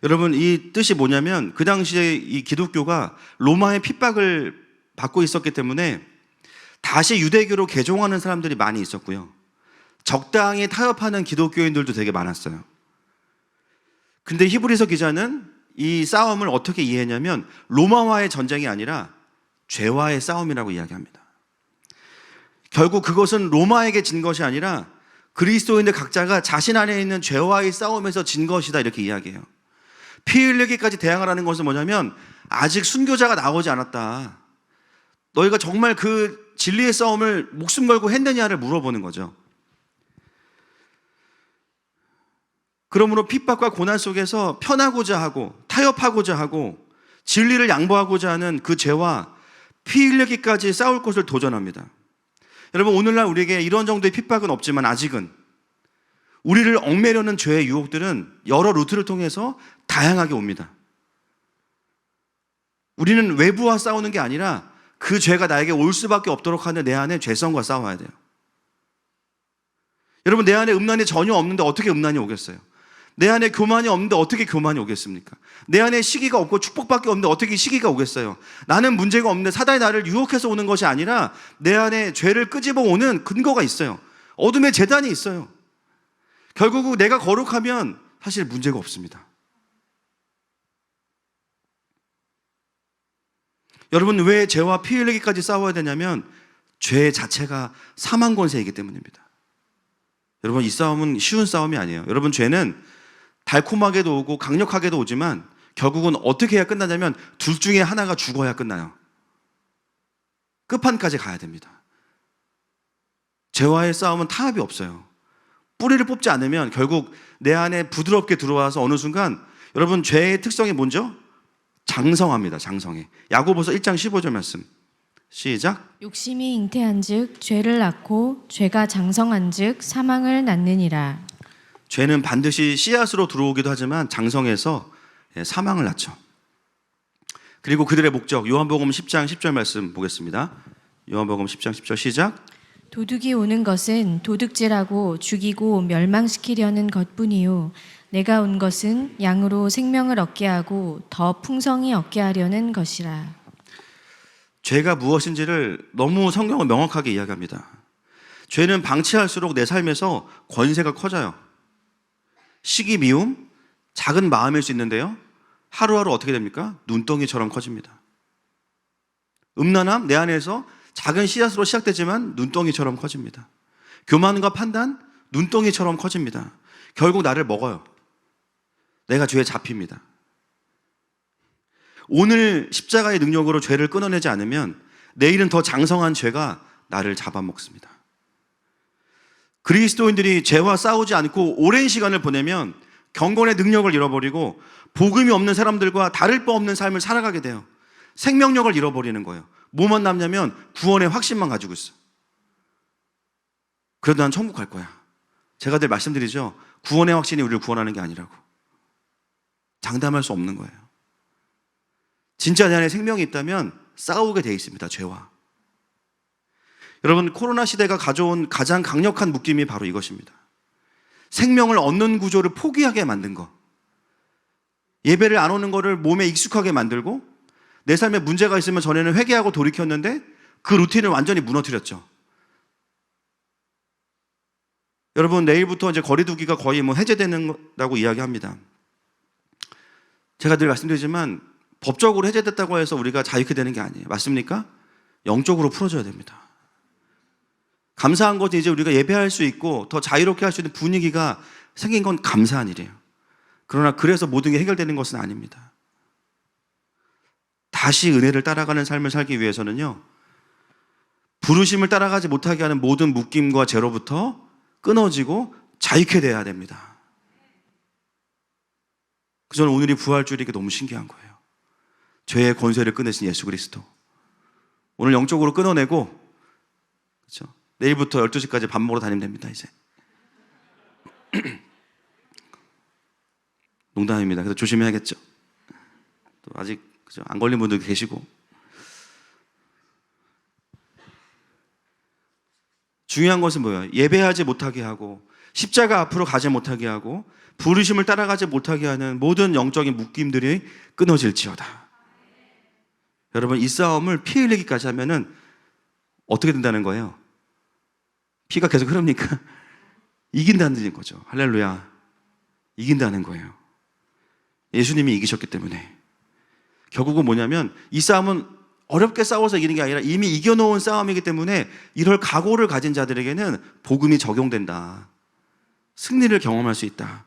여러분, 이 뜻이 뭐냐면 그 당시에 이 기독교가 로마의 핍박을 받고 있었기 때문에 다시 유대교로 개종하는 사람들이 많이 있었고요. 적당히 타협하는 기독교인들도 되게 많았어요. 근데 히브리서 기자는 이 싸움을 어떻게 이해했냐면 로마와의 전쟁이 아니라 죄와의 싸움이라고 이야기합니다. 결국 그것은 로마에게 진 것이 아니라 그리스도인들 각자가 자신 안에 있는 죄와의 싸움에서 진 것이다 이렇게 이야기해요. 피 흘리기까지 대항하라는 것은 뭐냐면 아직 순교자가 나오지 않았다. 너희가 정말 그 진리의 싸움을 목숨 걸고 했느냐를 물어보는 거죠. 그러므로 핍박과 고난 속에서 편하고자 하고 타협하고자 하고 진리를 양보하고자 하는 그 죄와 피 흘리기까지 싸울 것을 도전합니다. 여러분, 오늘날 우리에게 이런 정도의 핍박은 없지만 아직은 우리를 얽매려는 죄의 유혹들은 여러 루트를 통해서 다양하게 옵니다. 우리는 외부와 싸우는 게 아니라 그 죄가 나에게 올 수밖에 없도록 하는 내 안의 죄성과 싸워야 돼요. 여러분, 내 안에 음란이 전혀 없는데 어떻게 음란이 오겠어요? 내 안에 교만이 없는데 어떻게 교만이 오겠습니까? 내 안에 시기가 없고 축복밖에 없는데 어떻게 시기가 오겠어요? 나는 문제가 없는데 사단이 나를 유혹해서 오는 것이 아니라 내 안에 죄를 끄집어 오는 근거가 있어요. 어둠의 재단이 있어요. 결국 내가 거룩하면 사실 문제가 없습니다. 여러분, 왜 죄와 피 흘리기까지 싸워야 되냐면 죄 자체가 사망 권세이기 때문입니다. 여러분, 이 싸움은 쉬운 싸움이 아니에요. 여러분, 죄는 달콤하게도 오고 강력하게도 오지만 결국은 어떻게 해야 끝나냐면 둘 중에 하나가 죽어야 끝나요. 끝판까지 가야 됩니다. 죄와의 싸움은 타협이 없어요. 뿌리를 뽑지 않으면 결국 내 안에 부드럽게 들어와서 어느 순간, 여러분, 죄의 특성이 뭔죠? 장성합니다. 장성해. 야고보서 1장 15절 말씀 시작. 욕심이 잉태한즉 죄를 낳고 죄가 장성한즉 사망을 낳느니라. 죄는 반드시 씨앗으로 들어오기도 하지만 장성해서 사망을 낳죠. 그리고 그들의 목적, 요한복음 10장 10절 말씀 보겠습니다. 요한복음 10장 10절 시작. 도둑이 오는 것은 도둑질하고 죽이고 멸망시키려는 것뿐이요 내가 온 것은 양으로 생명을 얻게 하고 더 풍성히 얻게 하려는 것이라. 죄가 무엇인지를 너무 성경은 명확하게 이야기합니다. 죄는 방치할수록 내 삶에서 권세가 커져요. 시기 미움, 작은 마음일 수 있는데요, 하루하루 어떻게 됩니까? 눈덩이처럼 커집니다. 음란함, 내 안에서 작은 씨앗으로 시작되지만 눈덩이처럼 커집니다. 교만과 판단, 눈덩이처럼 커집니다. 결국 나를 먹어요. 내가 죄에 잡힙니다. 오늘 십자가의 능력으로 죄를 끊어내지 않으면 내일은 더 장성한 죄가 나를 잡아먹습니다. 그리스도인들이 죄와 싸우지 않고 오랜 시간을 보내면 경건의 능력을 잃어버리고 복음이 없는 사람들과 다를 바 없는 삶을 살아가게 돼요. 생명력을 잃어버리는 거예요. 뭐만 남냐면 구원의 확신만 가지고 있어. 그래도 난 천국 갈 거야. 제가 늘 말씀드리죠. 구원의 확신이 우리를 구원하는 게 아니라고. 장담할 수 없는 거예요. 진짜 내 안에 생명이 있다면 싸우게 돼 있습니다. 죄와. 여러분, 코로나 시대가 가져온 가장 강력한 묶임이 바로 이것입니다. 생명을 얻는 구조를 포기하게 만든 거. 예배를 안 오는 거를 몸에 익숙하게 만들고, 내 삶에 문제가 있으면 전에는 회개하고 돌이켰는데 그 루틴을 완전히 무너뜨렸죠. 여러분, 내일부터 이제 거리두기가 거의 해제된다고 이야기합니다. 제가 늘 말씀드리지만 법적으로 해제됐다고 해서 우리가 자유케 되는 게 아니에요. 맞습니까? 영적으로 풀어줘야 됩니다. 감사한 것은 이제 우리가 예배할 수 있고 더 자유롭게 할 수 있는 분위기가 생긴 건 감사한 일이에요. 그러나 그래서 모든 게 해결되는 것은 아닙니다. 다시 은혜를 따라가는 삶을 살기 위해서는요, 부르심을 따라가지 못하게 하는 모든 묶임과 죄로부터 끊어지고 자유케 돼야 됩니다. 저는 오늘이 부활주일이 너무 신기한 거예요. 죄의 권세를 끊으신 예수 그리스도. 오늘 영적으로 끊어내고, 그렇죠? 내일부터 12시까지 밥 먹으러 다니면 됩니다, 이제. 농담입니다. 그래서 조심해야겠죠. 또 아직 그죠? 안 걸린 분들 계시고. 중요한 것은 뭐예요? 예배하지 못하게 하고 십자가 앞으로 가지 못하게 하고 부르심을 따라가지 못하게 하는 모든 영적인 묶임들이 끊어질지어다. 여러분, 이 싸움을 피 흘리기까지 하면은 어떻게 된다는 거예요? 피가 계속 흐릅니까? 이긴다는 거죠. 할렐루야. 이긴다는 거예요. 예수님이 이기셨기 때문에. 결국은 뭐냐면 이 싸움은 어렵게 싸워서 이기는 게 아니라 이미 이겨놓은 싸움이기 때문에 이럴 각오를 가진 자들에게는 복음이 적용된다. 승리를 경험할 수 있다.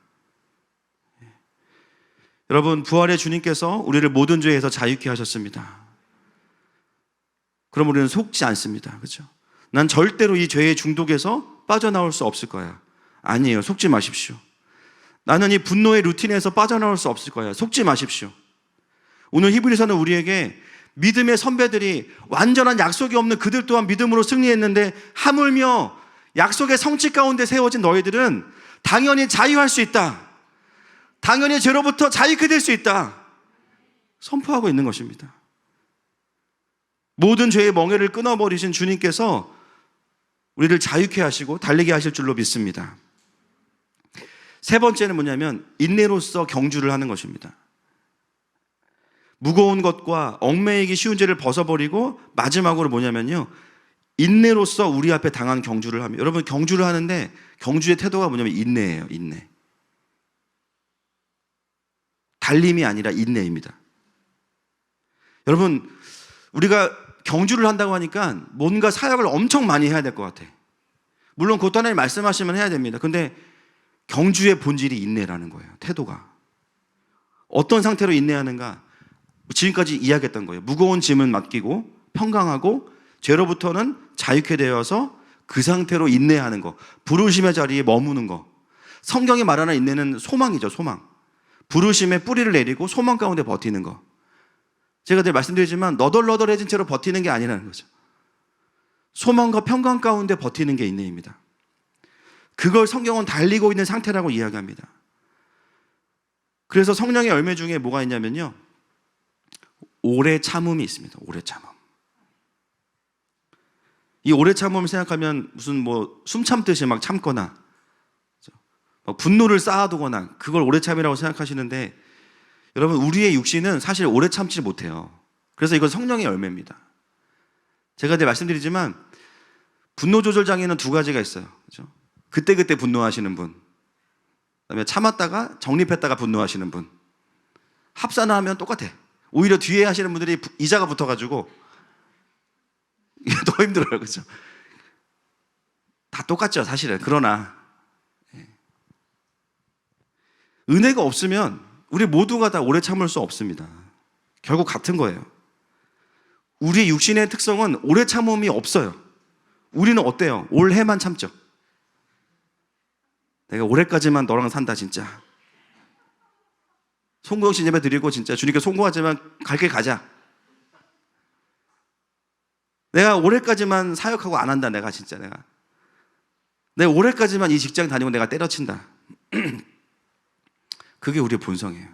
여러분, 부활의 주님께서 우리를 모든 죄에서 자유케 하셨습니다. 그럼 우리는 속지 않습니다. 그렇죠? 난 절대로 이 죄의 중독에서 빠져나올 수 없을 거야. 아니에요. 속지 마십시오. 나는 이 분노의 루틴에서 빠져나올 수 없을 거야. 속지 마십시오. 오늘 히브리서는 우리에게 믿음의 선배들이 완전한 약속이 없는 그들 또한 믿음으로 승리했는데 하물며 약속의 성취 가운데 세워진 너희들은 당연히 자유할 수 있다. 당연히 죄로부터 자유케 될 수 있다. 선포하고 있는 것입니다. 모든 죄의 멍에를 끊어버리신 주님께서 우리를 자유케 하시고 달리게 하실 줄로 믿습니다. 세 번째는 뭐냐면 인내로서 경주를 하는 것입니다. 무거운 것과 얽매이기 쉬운 죄를 벗어버리고 마지막으로 뭐냐면요, 인내로서 우리 앞에 당한 경주를 하면, 여러분 경주를 하는데 경주의 태도가 뭐냐면 인내예요. 인내. 달림이 아니라 인내입니다. 여러분, 우리가 경주를 한다고 하니까 뭔가 사역을 엄청 많이 해야 될 것 같아. 물론 그것도 하나님 말씀하시면 해야 됩니다. 근데 경주의 본질이 인내라는 거예요. 태도가. 어떤 상태로 인내하는가? 지금까지 이야기했던 거예요. 무거운 짐은 맡기고 평강하고 죄로부터는 자유케 되어서 그 상태로 인내하는 거. 부르심의 자리에 머무는 거. 성경이 말하는 인내는 소망이죠. 소망. 부르심에 뿌리를 내리고 소망 가운데 버티는 거. 제가 늘 말씀드리지만 너덜너덜해진 채로 버티는 게 아니라는 거죠. 소망과 평강 가운데 버티는 게 인내입니다. 그걸 성경은 달리고 있는 상태라고 이야기합니다. 그래서 성령의 열매 중에 뭐가 있냐면요, 오래 참음이 있습니다. 오래 참음. 이 오래 참음을 생각하면 무슨 뭐 숨 참듯이 막 참거나 분노를 쌓아두거나 그걸 오래 참이라고 생각하시는데, 여러분 우리의 육신은 사실 오래 참지 못해요. 그래서 이건 성령의 열매입니다. 제가 늘 말씀드리지만 분노 조절 장애는 두 가지가 있어요. 그렇죠? 그때그때 분노하시는 분, 그다음에 참았다가 정립했다가 분노하시는 분. 합산하면 똑같아. 오히려 뒤에 하시는 분들이 이자가 붙어가지고 이게 더 힘들어요. 그렇죠? 다 똑같죠 사실은. 그러나 은혜가 없으면 우리 모두가 다 오래 참을 수 없습니다. 결국 같은 거예요. 우리 육신의 특성은 오래 참음이 없어요. 우리는 어때요? 올해만 참죠. 내가 올해까지만 너랑 산다 진짜. 송구영신 예배 드리고 진짜 주님께 송구하지만 갈 길 가자. 내가 올해까지만 사역하고 안 한다. 내가 진짜 내가 올해까지만 이 직장 다니고 내가 때려친다. 그게 우리의 본성이에요.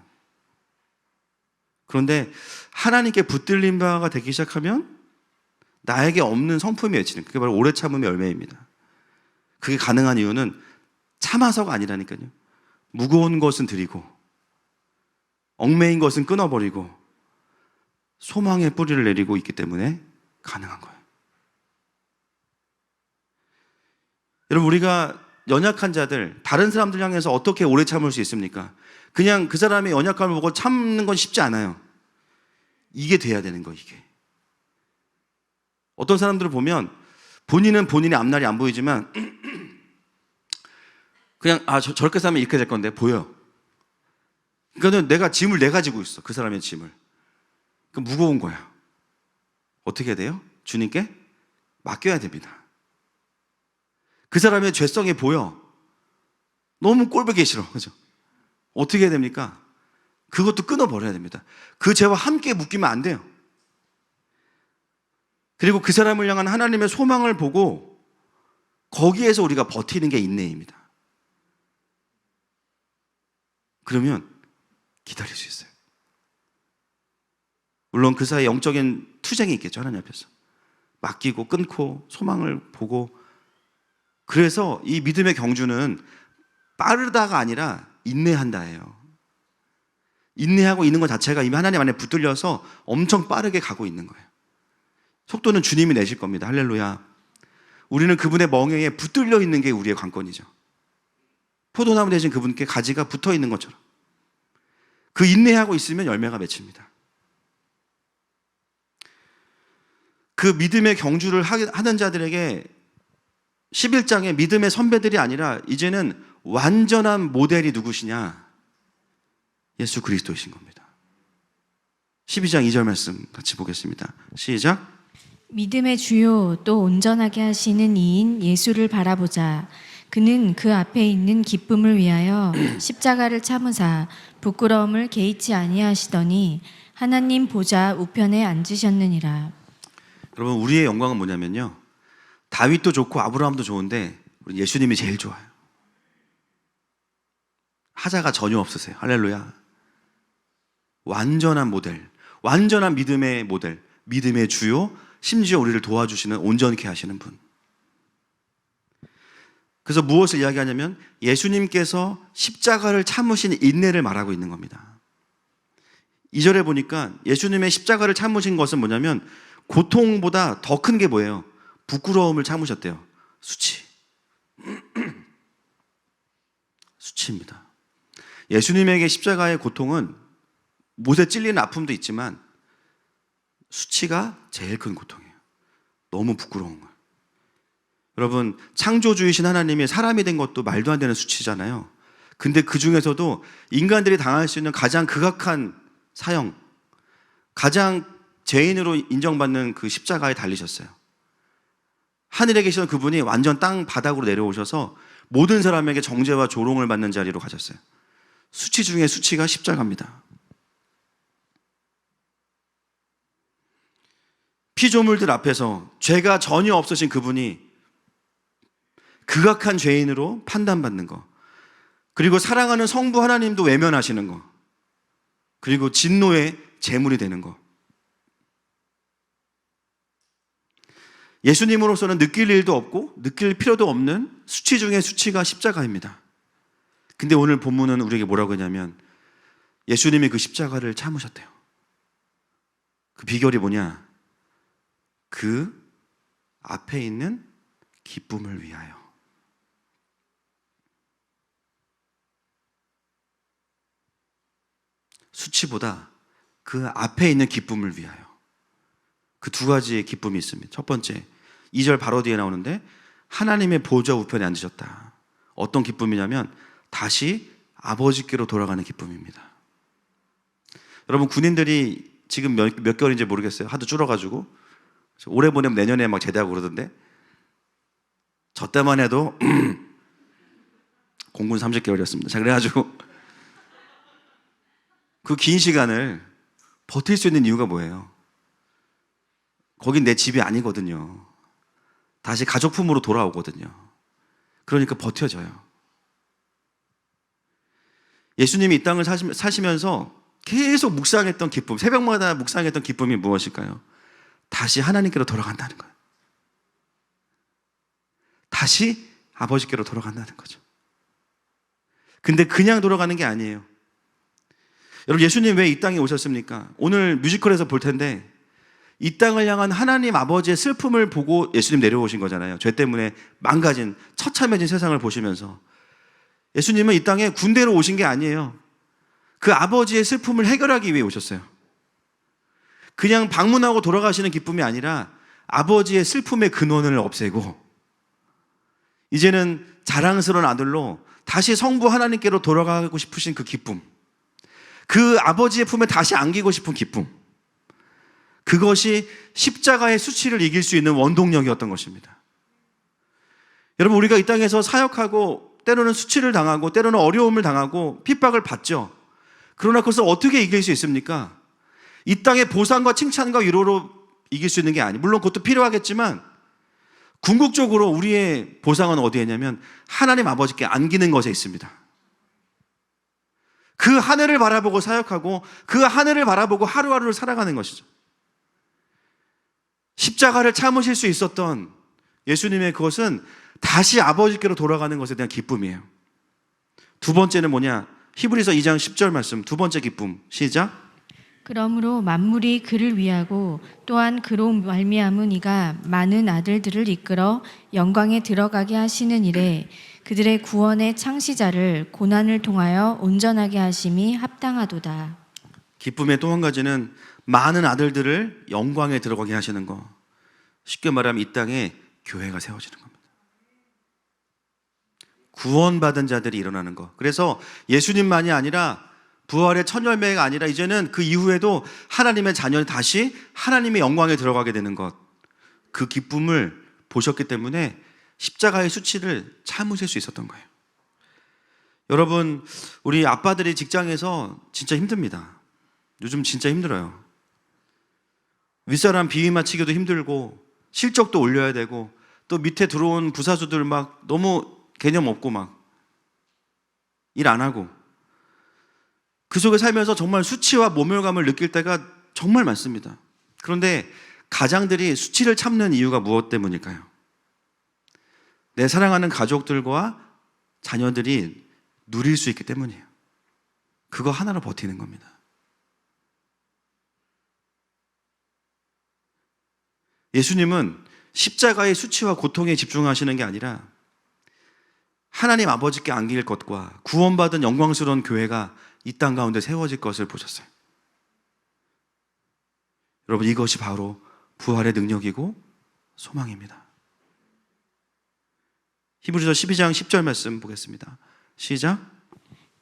그런데 하나님께 붙들린 바가 되기 시작하면 나에게 없는 성품이 외치는, 그게 바로 오래 참음의 열매입니다. 그게 가능한 이유는 참아서가 아니라니까요. 무거운 것은 드리고 얽매인 것은 끊어버리고 소망의 뿌리를 내리고 있기 때문에 가능한 거예요. 여러분, 우리가 연약한 자들, 다른 사람들 향해서 어떻게 오래 참을 수 있습니까? 그냥 그 사람의 연약함을 보고 참는 건 쉽지 않아요. 이게 돼야 되는 거, 이게. 어떤 사람들을 보면 본인은 본인의 앞날이 안 보이지만 그냥 저렇게 살면 이렇게 될 건데 보여. 그러니까 내가 짐을 내가 지고 있어. 그 사람의 짐을. 그 무거운 거야. 어떻게 해야 돼요? 주님께 맡겨야 됩니다. 그 사람의 죄성이 보여. 너무 꼴보기 싫어. 그죠? 어떻게 해야 됩니까? 그것도 끊어버려야 됩니다. 그 죄와 함께 묶이면 안 돼요. 그리고 그 사람을 향한 하나님의 소망을 보고 거기에서 우리가 버티는 게 인내입니다. 그러면 기다릴 수 있어요. 물론 그 사이에 영적인 투쟁이 있겠죠. 하나님 앞에서 맡기고 끊고 소망을 보고. 그래서 이 믿음의 경주는 빠르다가 아니라 인내한다예요. 인내하고 있는 것 자체가 이미 하나님 안에 붙들려서 엄청 빠르게 가고 있는 거예요. 속도는 주님이 내실 겁니다. 할렐루야. 우리는 그분의 멍에에 붙들려 있는 게 우리의 관건이죠. 포도나무 대신 그분께 가지가 붙어 있는 것처럼. 그 인내하고 있으면 열매가 맺힙니다. 그 믿음의 경주를 하는 자들에게 11장의 믿음의 선배들이 아니라 이제는 완전한 모델이 누구시냐? 예수 그리스도이신 겁니다. 12장 2절 말씀 같이 보겠습니다. 시작. 믿음의 주요 또 온전하게 하시는 이인 예수를 바라보자. 그는 그 앞에 있는 기쁨을 위하여 십자가를 참으사 부끄러움을 개의치 아니하시더니 하나님 보좌 우편에 앉으셨느니라. 여러분, 우리의 영광은 뭐냐면요, 다윗도 좋고 아브라함도 좋은데 우리 예수님이 제일 좋아요. 하자가 전혀 없으세요. 할렐루야. 완전한 모델, 완전한 믿음의 모델, 믿음의 주요, 심지어 우리를 도와주시는, 온전케 하시는 분. 그래서 무엇을 이야기하냐면 예수님께서 십자가를 참으신 인내를 말하고 있는 겁니다. 2절에 보니까 예수님의 십자가를 참으신 것은 뭐냐면 고통보다 더 큰 게 뭐예요? 부끄러움을 참으셨대요. 수치. 수치입니다. 예수님에게 십자가의 고통은 못에 찔리는 아픔도 있지만 수치가 제일 큰 고통이에요. 너무 부끄러운 거예요. 여러분, 창조주이신 하나님이 사람이 된 것도 말도 안 되는 수치잖아요. 근데 그 중에서도 인간들이 당할 수 있는 가장 극악한 사형, 가장 죄인으로 인정받는 그 십자가에 달리셨어요. 하늘에 계시던 그분이 완전 땅 바닥으로 내려오셔서 모든 사람에게 정죄와 조롱을 받는 자리로 가셨어요. 수치 중에 수치가 십자가입니다. 피조물들 앞에서 죄가 전혀 없으신 그분이 극악한 죄인으로 판단받는 거, 그리고 사랑하는 성부 하나님도 외면하시는 거, 그리고 진노의 제물이 되는 거. 예수님으로서는 느낄 일도 없고 느낄 필요도 없는 수치 중에 수치가 십자가입니다. 근데 오늘 본문은 우리에게 뭐라고 하냐면 예수님이 그 십자가를 참으셨대요. 그 비결이 뭐냐? 그 앞에 있는 기쁨을 위하여. 수치보다 그 앞에 있는 기쁨을 위하여. 그 두 가지의 기쁨이 있습니다. 첫 번째, 2절 바로 뒤에 나오는데 하나님의 보좌 우편에 앉으셨다. 어떤 기쁨이냐면 다시 아버지께로 돌아가는 기쁨입니다. 여러분, 군인들이 지금 몇 개월인지 모르겠어요. 하도 줄어가지고 올해 보내면 내년에 막 제대하고 그러던데, 저 때만 해도 공군 30개월이었습니다. 자, 그래가지고 그 긴 시간을 버틸 수 있는 이유가 뭐예요? 거긴 내 집이 아니거든요. 다시 가족품으로 돌아오거든요. 그러니까 버텨져요. 예수님이 이 땅을 사시면서 계속 묵상했던 기쁨, 새벽마다 묵상했던 기쁨이 무엇일까요? 다시 하나님께로 돌아간다는 거예요. 다시 아버지께로 돌아간다는 거죠. 근데 그냥 돌아가는 게 아니에요. 여러분, 예수님 왜 이 땅에 오셨습니까? 오늘 뮤지컬에서 볼 텐데 이 땅을 향한 하나님 아버지의 슬픔을 보고 예수님 내려오신 거잖아요. 죄 때문에 망가진, 처참해진 세상을 보시면서 예수님은 이 땅에 군대로 오신 게 아니에요. 그 아버지의 슬픔을 해결하기 위해 오셨어요. 그냥 방문하고 돌아가시는 기쁨이 아니라 아버지의 슬픔의 근원을 없애고 이제는 자랑스러운 아들로 다시 성부 하나님께로 돌아가고 싶으신 그 기쁨, 그 아버지의 품에 다시 안기고 싶은 기쁨, 그것이 십자가의 수치를 이길 수 있는 원동력이었던 것입니다. 여러분, 우리가 이 땅에서 사역하고 때로는 수치를 당하고 때로는 어려움을 당하고 핍박을 받죠. 그러나 그것을 어떻게 이길 수 있습니까? 이 땅의 보상과 칭찬과 위로로 이길 수 있는 게 아니에요. 물론 그것도 필요하겠지만 궁극적으로 우리의 보상은 어디에 있냐면 하나님 아버지께 안기는 것에 있습니다. 그 하늘을 바라보고 사역하고 그 하늘을 바라보고 하루하루를 살아가는 것이죠. 십자가를 참으실 수 있었던 예수님의 그것은 다시 아버지께로 돌아가는 것에 대한 기쁨이에요. 두 번째는 뭐냐? 히브리서 2장 10절 말씀, 두 번째 기쁨, 시작. 그러므로 만물이 그를 위하고 또한 그로 말미암은 이가 많은 아들들을 이끌어 영광에 들어가게 하시는 일에 그들의 구원의 창시자를 고난을 통하여 온전하게 하심이 합당하도다. 기쁨의 또 한 가지는 많은 아들들을 영광에 들어가게 하시는 거. 쉽게 말하면 이 땅에 교회가 세워지는 겁니다. 구원받은 자들이 일어나는 거. 그래서 예수님만이 아니라 부활의 첫 열매가 아니라 이제는 그 이후에도 하나님의 자녀는 다시 하나님의 영광에 들어가게 되는 것. 그 기쁨을 보셨기 때문에 십자가의 수치를 참으실 수 있었던 거예요. 여러분, 우리 아빠들이 직장에서 진짜 힘듭니다. 요즘 진짜 힘들어요. 윗사람 비위 맞추기도 힘들고 실적도 올려야 되고 또 밑에 들어온 부사수들 막 너무 개념 없고 막 일 안 하고 그 속에 살면서 정말 수치와 모멸감을 느낄 때가 정말 많습니다. 그런데 가장들이 수치를 참는 이유가 무엇 때문일까요? 내 사랑하는 가족들과 자녀들이 누릴 수 있기 때문이에요. 그거 하나로 버티는 겁니다. 예수님은 십자가의 수치와 고통에 집중하시는 게 아니라 하나님 아버지께 안길 것과 구원받은 영광스러운 교회가 이 땅 가운데 세워질 것을 보셨어요. 여러분, 이것이 바로 부활의 능력이고 소망입니다. 히브리서 12장 10절 말씀 보겠습니다. 시작.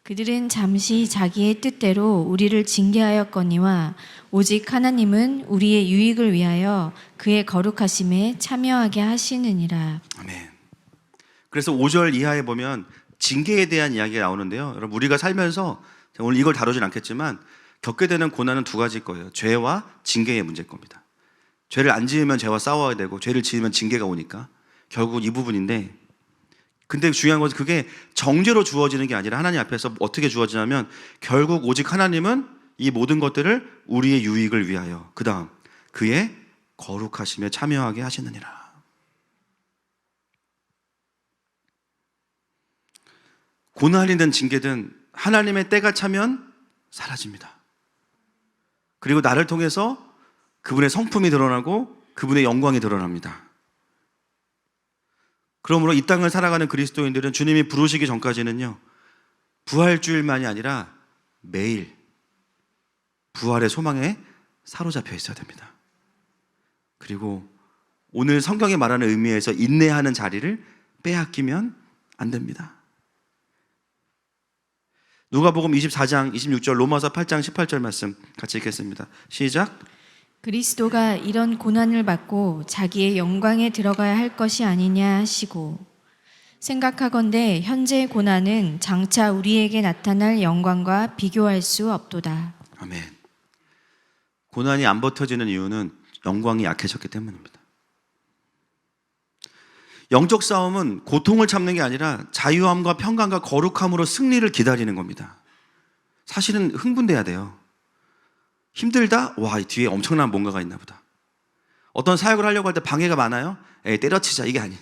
그들은 잠시 자기의 뜻대로 우리를 징계하였거니와 오직 하나님은 우리의 유익을 위하여 그의 거룩하심에 참여하게 하시느니라. 아멘. 그래서 5절 이하에 보면 징계에 대한 이야기가 나오는데요. 여러분, 우리가 살면서 오늘 이걸 다루진 않겠지만 겪게 되는 고난은 두 가지일 거예요. 죄와 징계의 문제일 겁니다. 죄를 안 지으면 죄와 싸워야 되고 죄를 지으면 징계가 오니까 결국 이 부분인데, 근데 중요한 것은 그게 정죄로 주어지는 게 아니라 하나님 앞에서 어떻게 주어지냐면 결국 오직 하나님은 이 모든 것들을 우리의 유익을 위하여 그 다음 그의 거룩하심에 참여하게 하시느니라. 고난이든 징계든 하나님의 때가 차면 사라집니다. 그리고 나를 통해서 그분의 성품이 드러나고 그분의 영광이 드러납니다. 그러므로 이 땅을 살아가는 그리스도인들은 주님이 부르시기 전까지는요, 부활주일만이 아니라 매일 부활의 소망에 사로잡혀 있어야 됩니다. 그리고 오늘 성경이 말하는 의미에서 인내하는 자리를 빼앗기면 안 됩니다. 누가복음 24장 26절, 로마서 8장 18절 말씀 같이 읽겠습니다. 시작. 그리스도가 이런 고난을 받고 자기의 영광에 들어가야 할 것이 아니냐 하시고, 생각하건대 현재의 고난은 장차 우리에게 나타날 영광과 비교할 수 없도다. 아멘. 고난이 안 버텨지는 이유는 영광이 약해졌기 때문입니다. 영적 싸움은 고통을 참는 게 아니라 자유함과 평강과 거룩함으로 승리를 기다리는 겁니다. 사실은 흥분돼야 돼요. 힘들다? 와, 이 뒤에 엄청난 뭔가가 있나 보다. 어떤 사역을 하려고 할 때 방해가 많아요? 에이, 때려치자, 이게 아니에요.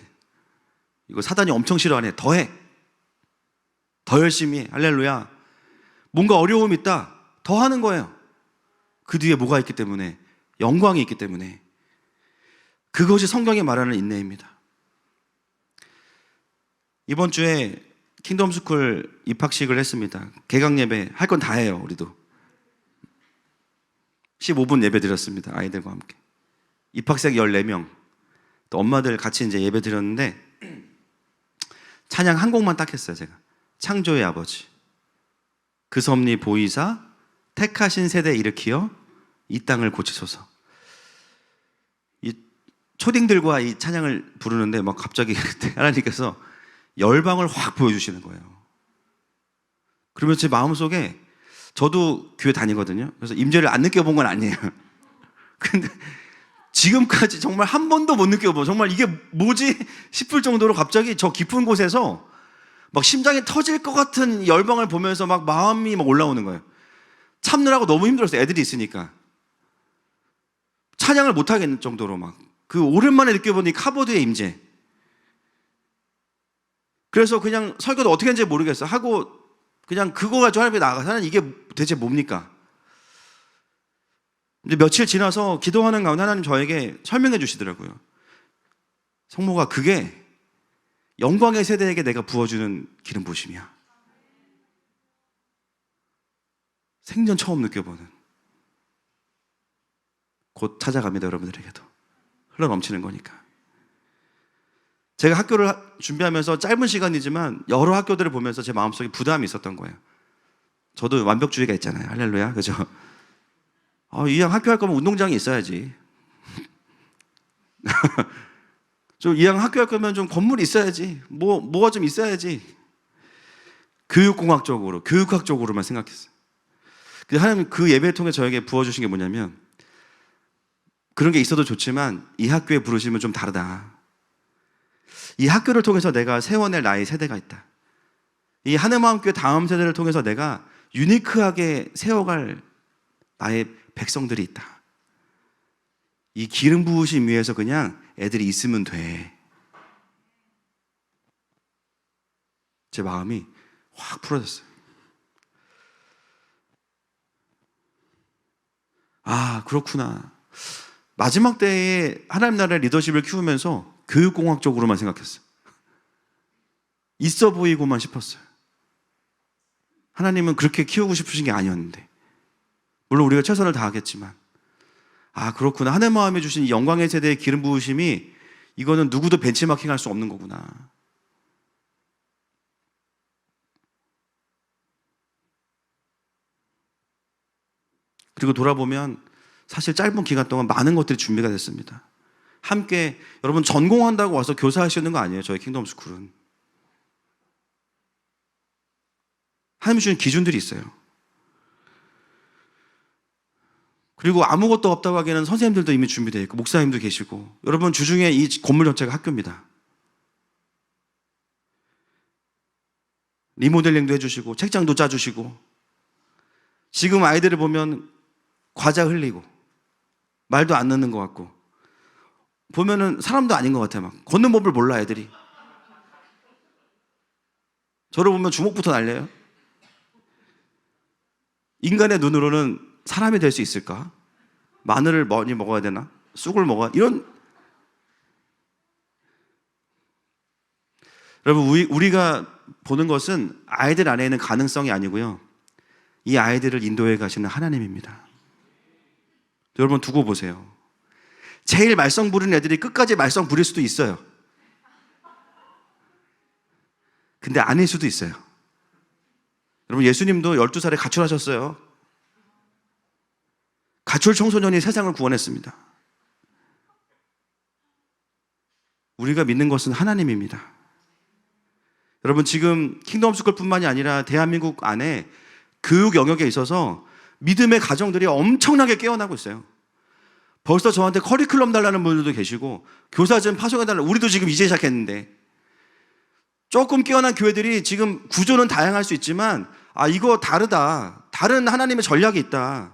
이거 사단이 엄청 싫어하네. 더해. 더 열심히 해. 할렐루야. 뭔가 어려움이 있다. 더 하는 거예요. 그 뒤에 뭐가 있기 때문에, 영광이 있기 때문에. 그것이 성경이 말하는 인내입니다. 이번 주에 킹덤스쿨 입학식을 했습니다. 개강 예배 할 건 다 해요. 우리도 15분 예배 드렸습니다. 아이들과 함께. 입학생 14명 또 엄마들 같이 이제 예배 드렸는데 찬양 한 곡만 딱 했어요. 제가 창조의 아버지, 그 섭리 보이사 택하신 세대 일으키어 이 땅을 고치소서. 이 초딩들과 이 찬양을 부르는데 막 갑자기 하나님께서 열방을 확 보여주시는 거예요. 그러면서 제 마음속에, 저도 교회 다니거든요. 그래서 임재를 안 느껴본 건 아니에요. 근데 지금까지 정말 한 번도 못 느껴본, 정말 이게 뭐지 싶을 정도로 갑자기 저 깊은 곳에서 막 심장이 터질 것 같은 열방을 보면서 막 마음이 막 올라오는 거예요. 참느라고 너무 힘들었어요. 애들이 있으니까. 찬양을 못 하겠는 정도로 막 그 오랜만에 느껴본 이 카보드의 임재. 그래서 그냥 설교도 어떻게 했는지 모르겠어 하고 그냥 그거 가지고 하나님께 나아가서 하나님 이게 대체 뭡니까? 이제 며칠 지나서 기도하는 가운데 하나님 저에게 설명해 주시더라고요. 성모가 그게 영광의 세대에게 내가 부어주는 기름 부으심이야. 생전 처음 느껴보는. 곧 찾아갑니다. 여러분들에게도 흘러 넘치는 거니까. 제가 학교를 준비하면서 짧은 시간이지만 여러 학교들을 보면서 제 마음속에 부담이 있었던 거예요. 저도 완벽주의가 있잖아요. 할렐루야. 그죠? 이왕 학교 할 거면 운동장이 있어야지. 좀 이왕 학교 할 거면 좀 건물이 있어야지. 뭐가 좀 있어야지. 교육공학적으로, 교육학적으로만 생각했어요. 근데 하나님 그 예배를 통해 저에게 부어주신 게 뭐냐면, 그런 게 있어도 좋지만 이 학교에 부르시면 좀 다르다. 이 학교를 통해서 내가 세워낼 나의 세대가 있다. 이 하늘마음교회 다음 세대를 통해서 내가 유니크하게 세워갈 나의 백성들이 있다. 이 기름 부으심 위에서 그냥 애들이 있으면 돼. 제 마음이 확 풀어졌어요. 아, 그렇구나. 마지막 때에 하나님 나라의 리더십을 키우면서 교육공학적으로만 생각했어요. 있어 보이고만 싶었어요. 하나님은 그렇게 키우고 싶으신 게 아니었는데, 물론 우리가 최선을 다하겠지만, 아 그렇구나, 하나님 마음에 주신 이 영광의 세대의 기름 부으심이 이거는 누구도 벤치마킹할 수 없는 거구나. 그리고 돌아보면 사실 짧은 기간 동안 많은 것들이 준비가 됐습니다. 함께 여러분 전공한다고 와서 교사할 수 있는 거 아니에요. 저희 킹덤 스쿨은 하나님이 주신 기준들이 있어요. 그리고 아무것도 없다고 하기에는 선생님들도 이미 준비되어 있고 목사님도 계시고, 여러분 주중에 이 건물 전체가 학교입니다. 리모델링도 해주시고 책장도 짜주시고, 지금 아이들을 보면 과자 흘리고 말도 안 듣는 것 같고, 보면은 사람도 아닌 것 같아요. 막 걷는 법을 몰라 애들이. 저를 보면 주먹부터 날려요. 인간의 눈으로는 사람이 될 수 있을까? 마늘을 많이 먹어야 되나? 쑥을 먹어야, 이런. 여러분 우리가 보는 것은 아이들 안에 있는 가능성이 아니고요, 이 아이들을 인도해 가시는 하나님입니다. 여러분 두고 보세요. 제일 말썽 부리는 애들이 끝까지 말썽 부릴 수도 있어요. 근데 아닐 수도 있어요. 여러분 예수님도 12살에 가출하셨어요. 가출 청소년이 세상을 구원했습니다. 우리가 믿는 것은 하나님입니다. 여러분 지금 킹덤 스쿨뿐만이 아니라 대한민국 안에 교육 영역에 있어서 믿음의 가정들이 엄청나게 깨어나고 있어요. 벌써 저한테 커리큘럼 달라는 분들도 계시고 교사 좀 파송해달라고, 우리도 지금 이제 시작했는데, 조금 깨어난 교회들이 지금 구조는 다양할 수 있지만 아 이거 다르다, 다른 하나님의 전략이 있다.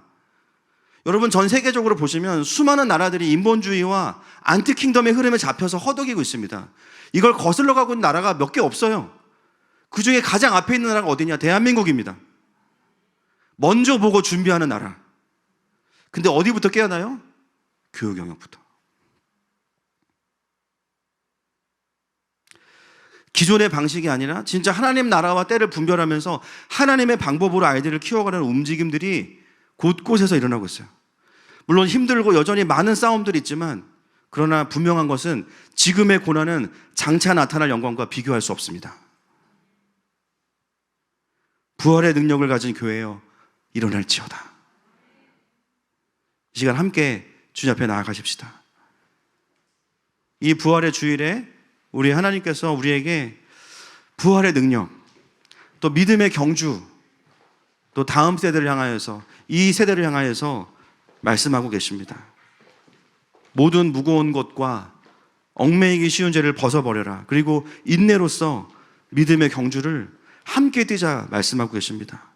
여러분 전 세계적으로 보시면 수많은 나라들이 인본주의와 안티킹덤의 흐름에 잡혀서 허덕이고 있습니다. 이걸 거슬러 가고 있는 나라가 몇 개 없어요. 그 중에 가장 앞에 있는 나라가 어디냐? 대한민국입니다. 먼저 보고 준비하는 나라. 근데 어디부터 깨어나요? 교육 영역부터. 기존의 방식이 아니라 진짜 하나님 나라와 때를 분별하면서 하나님의 방법으로 아이들을 키워가는 움직임들이 곳곳에서 일어나고 있어요. 물론 힘들고 여전히 많은 싸움들이 있지만, 그러나 분명한 것은 지금의 고난은 장차 나타날 영광과 비교할 수 없습니다. 부활의 능력을 가진 교회여 일어날지어다. 이 시간 함께 주님 앞에 나아가십시다. 이 부활의 주일에 우리 하나님께서 우리에게 부활의 능력, 또 믿음의 경주, 또 다음 세대를 향하여서, 이 세대를 향하여서 말씀하고 계십니다. 모든 무거운 것과 얽매이기 쉬운 죄를 벗어버려라. 그리고 인내로서 믿음의 경주를 함께 뛰자 말씀하고 계십니다.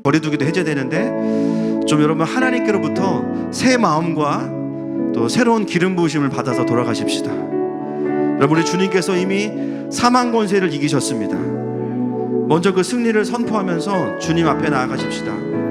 버려두기도 해제되는데 좀 여러분 하나님께로부터 새 마음과 또 새로운 기름 부으심을 받아서 돌아가십시다. 여러분 우리 주님께서 이미 사망 권세를 이기셨습니다. 먼저 그 승리를 선포하면서 주님 앞에 나아가십시다.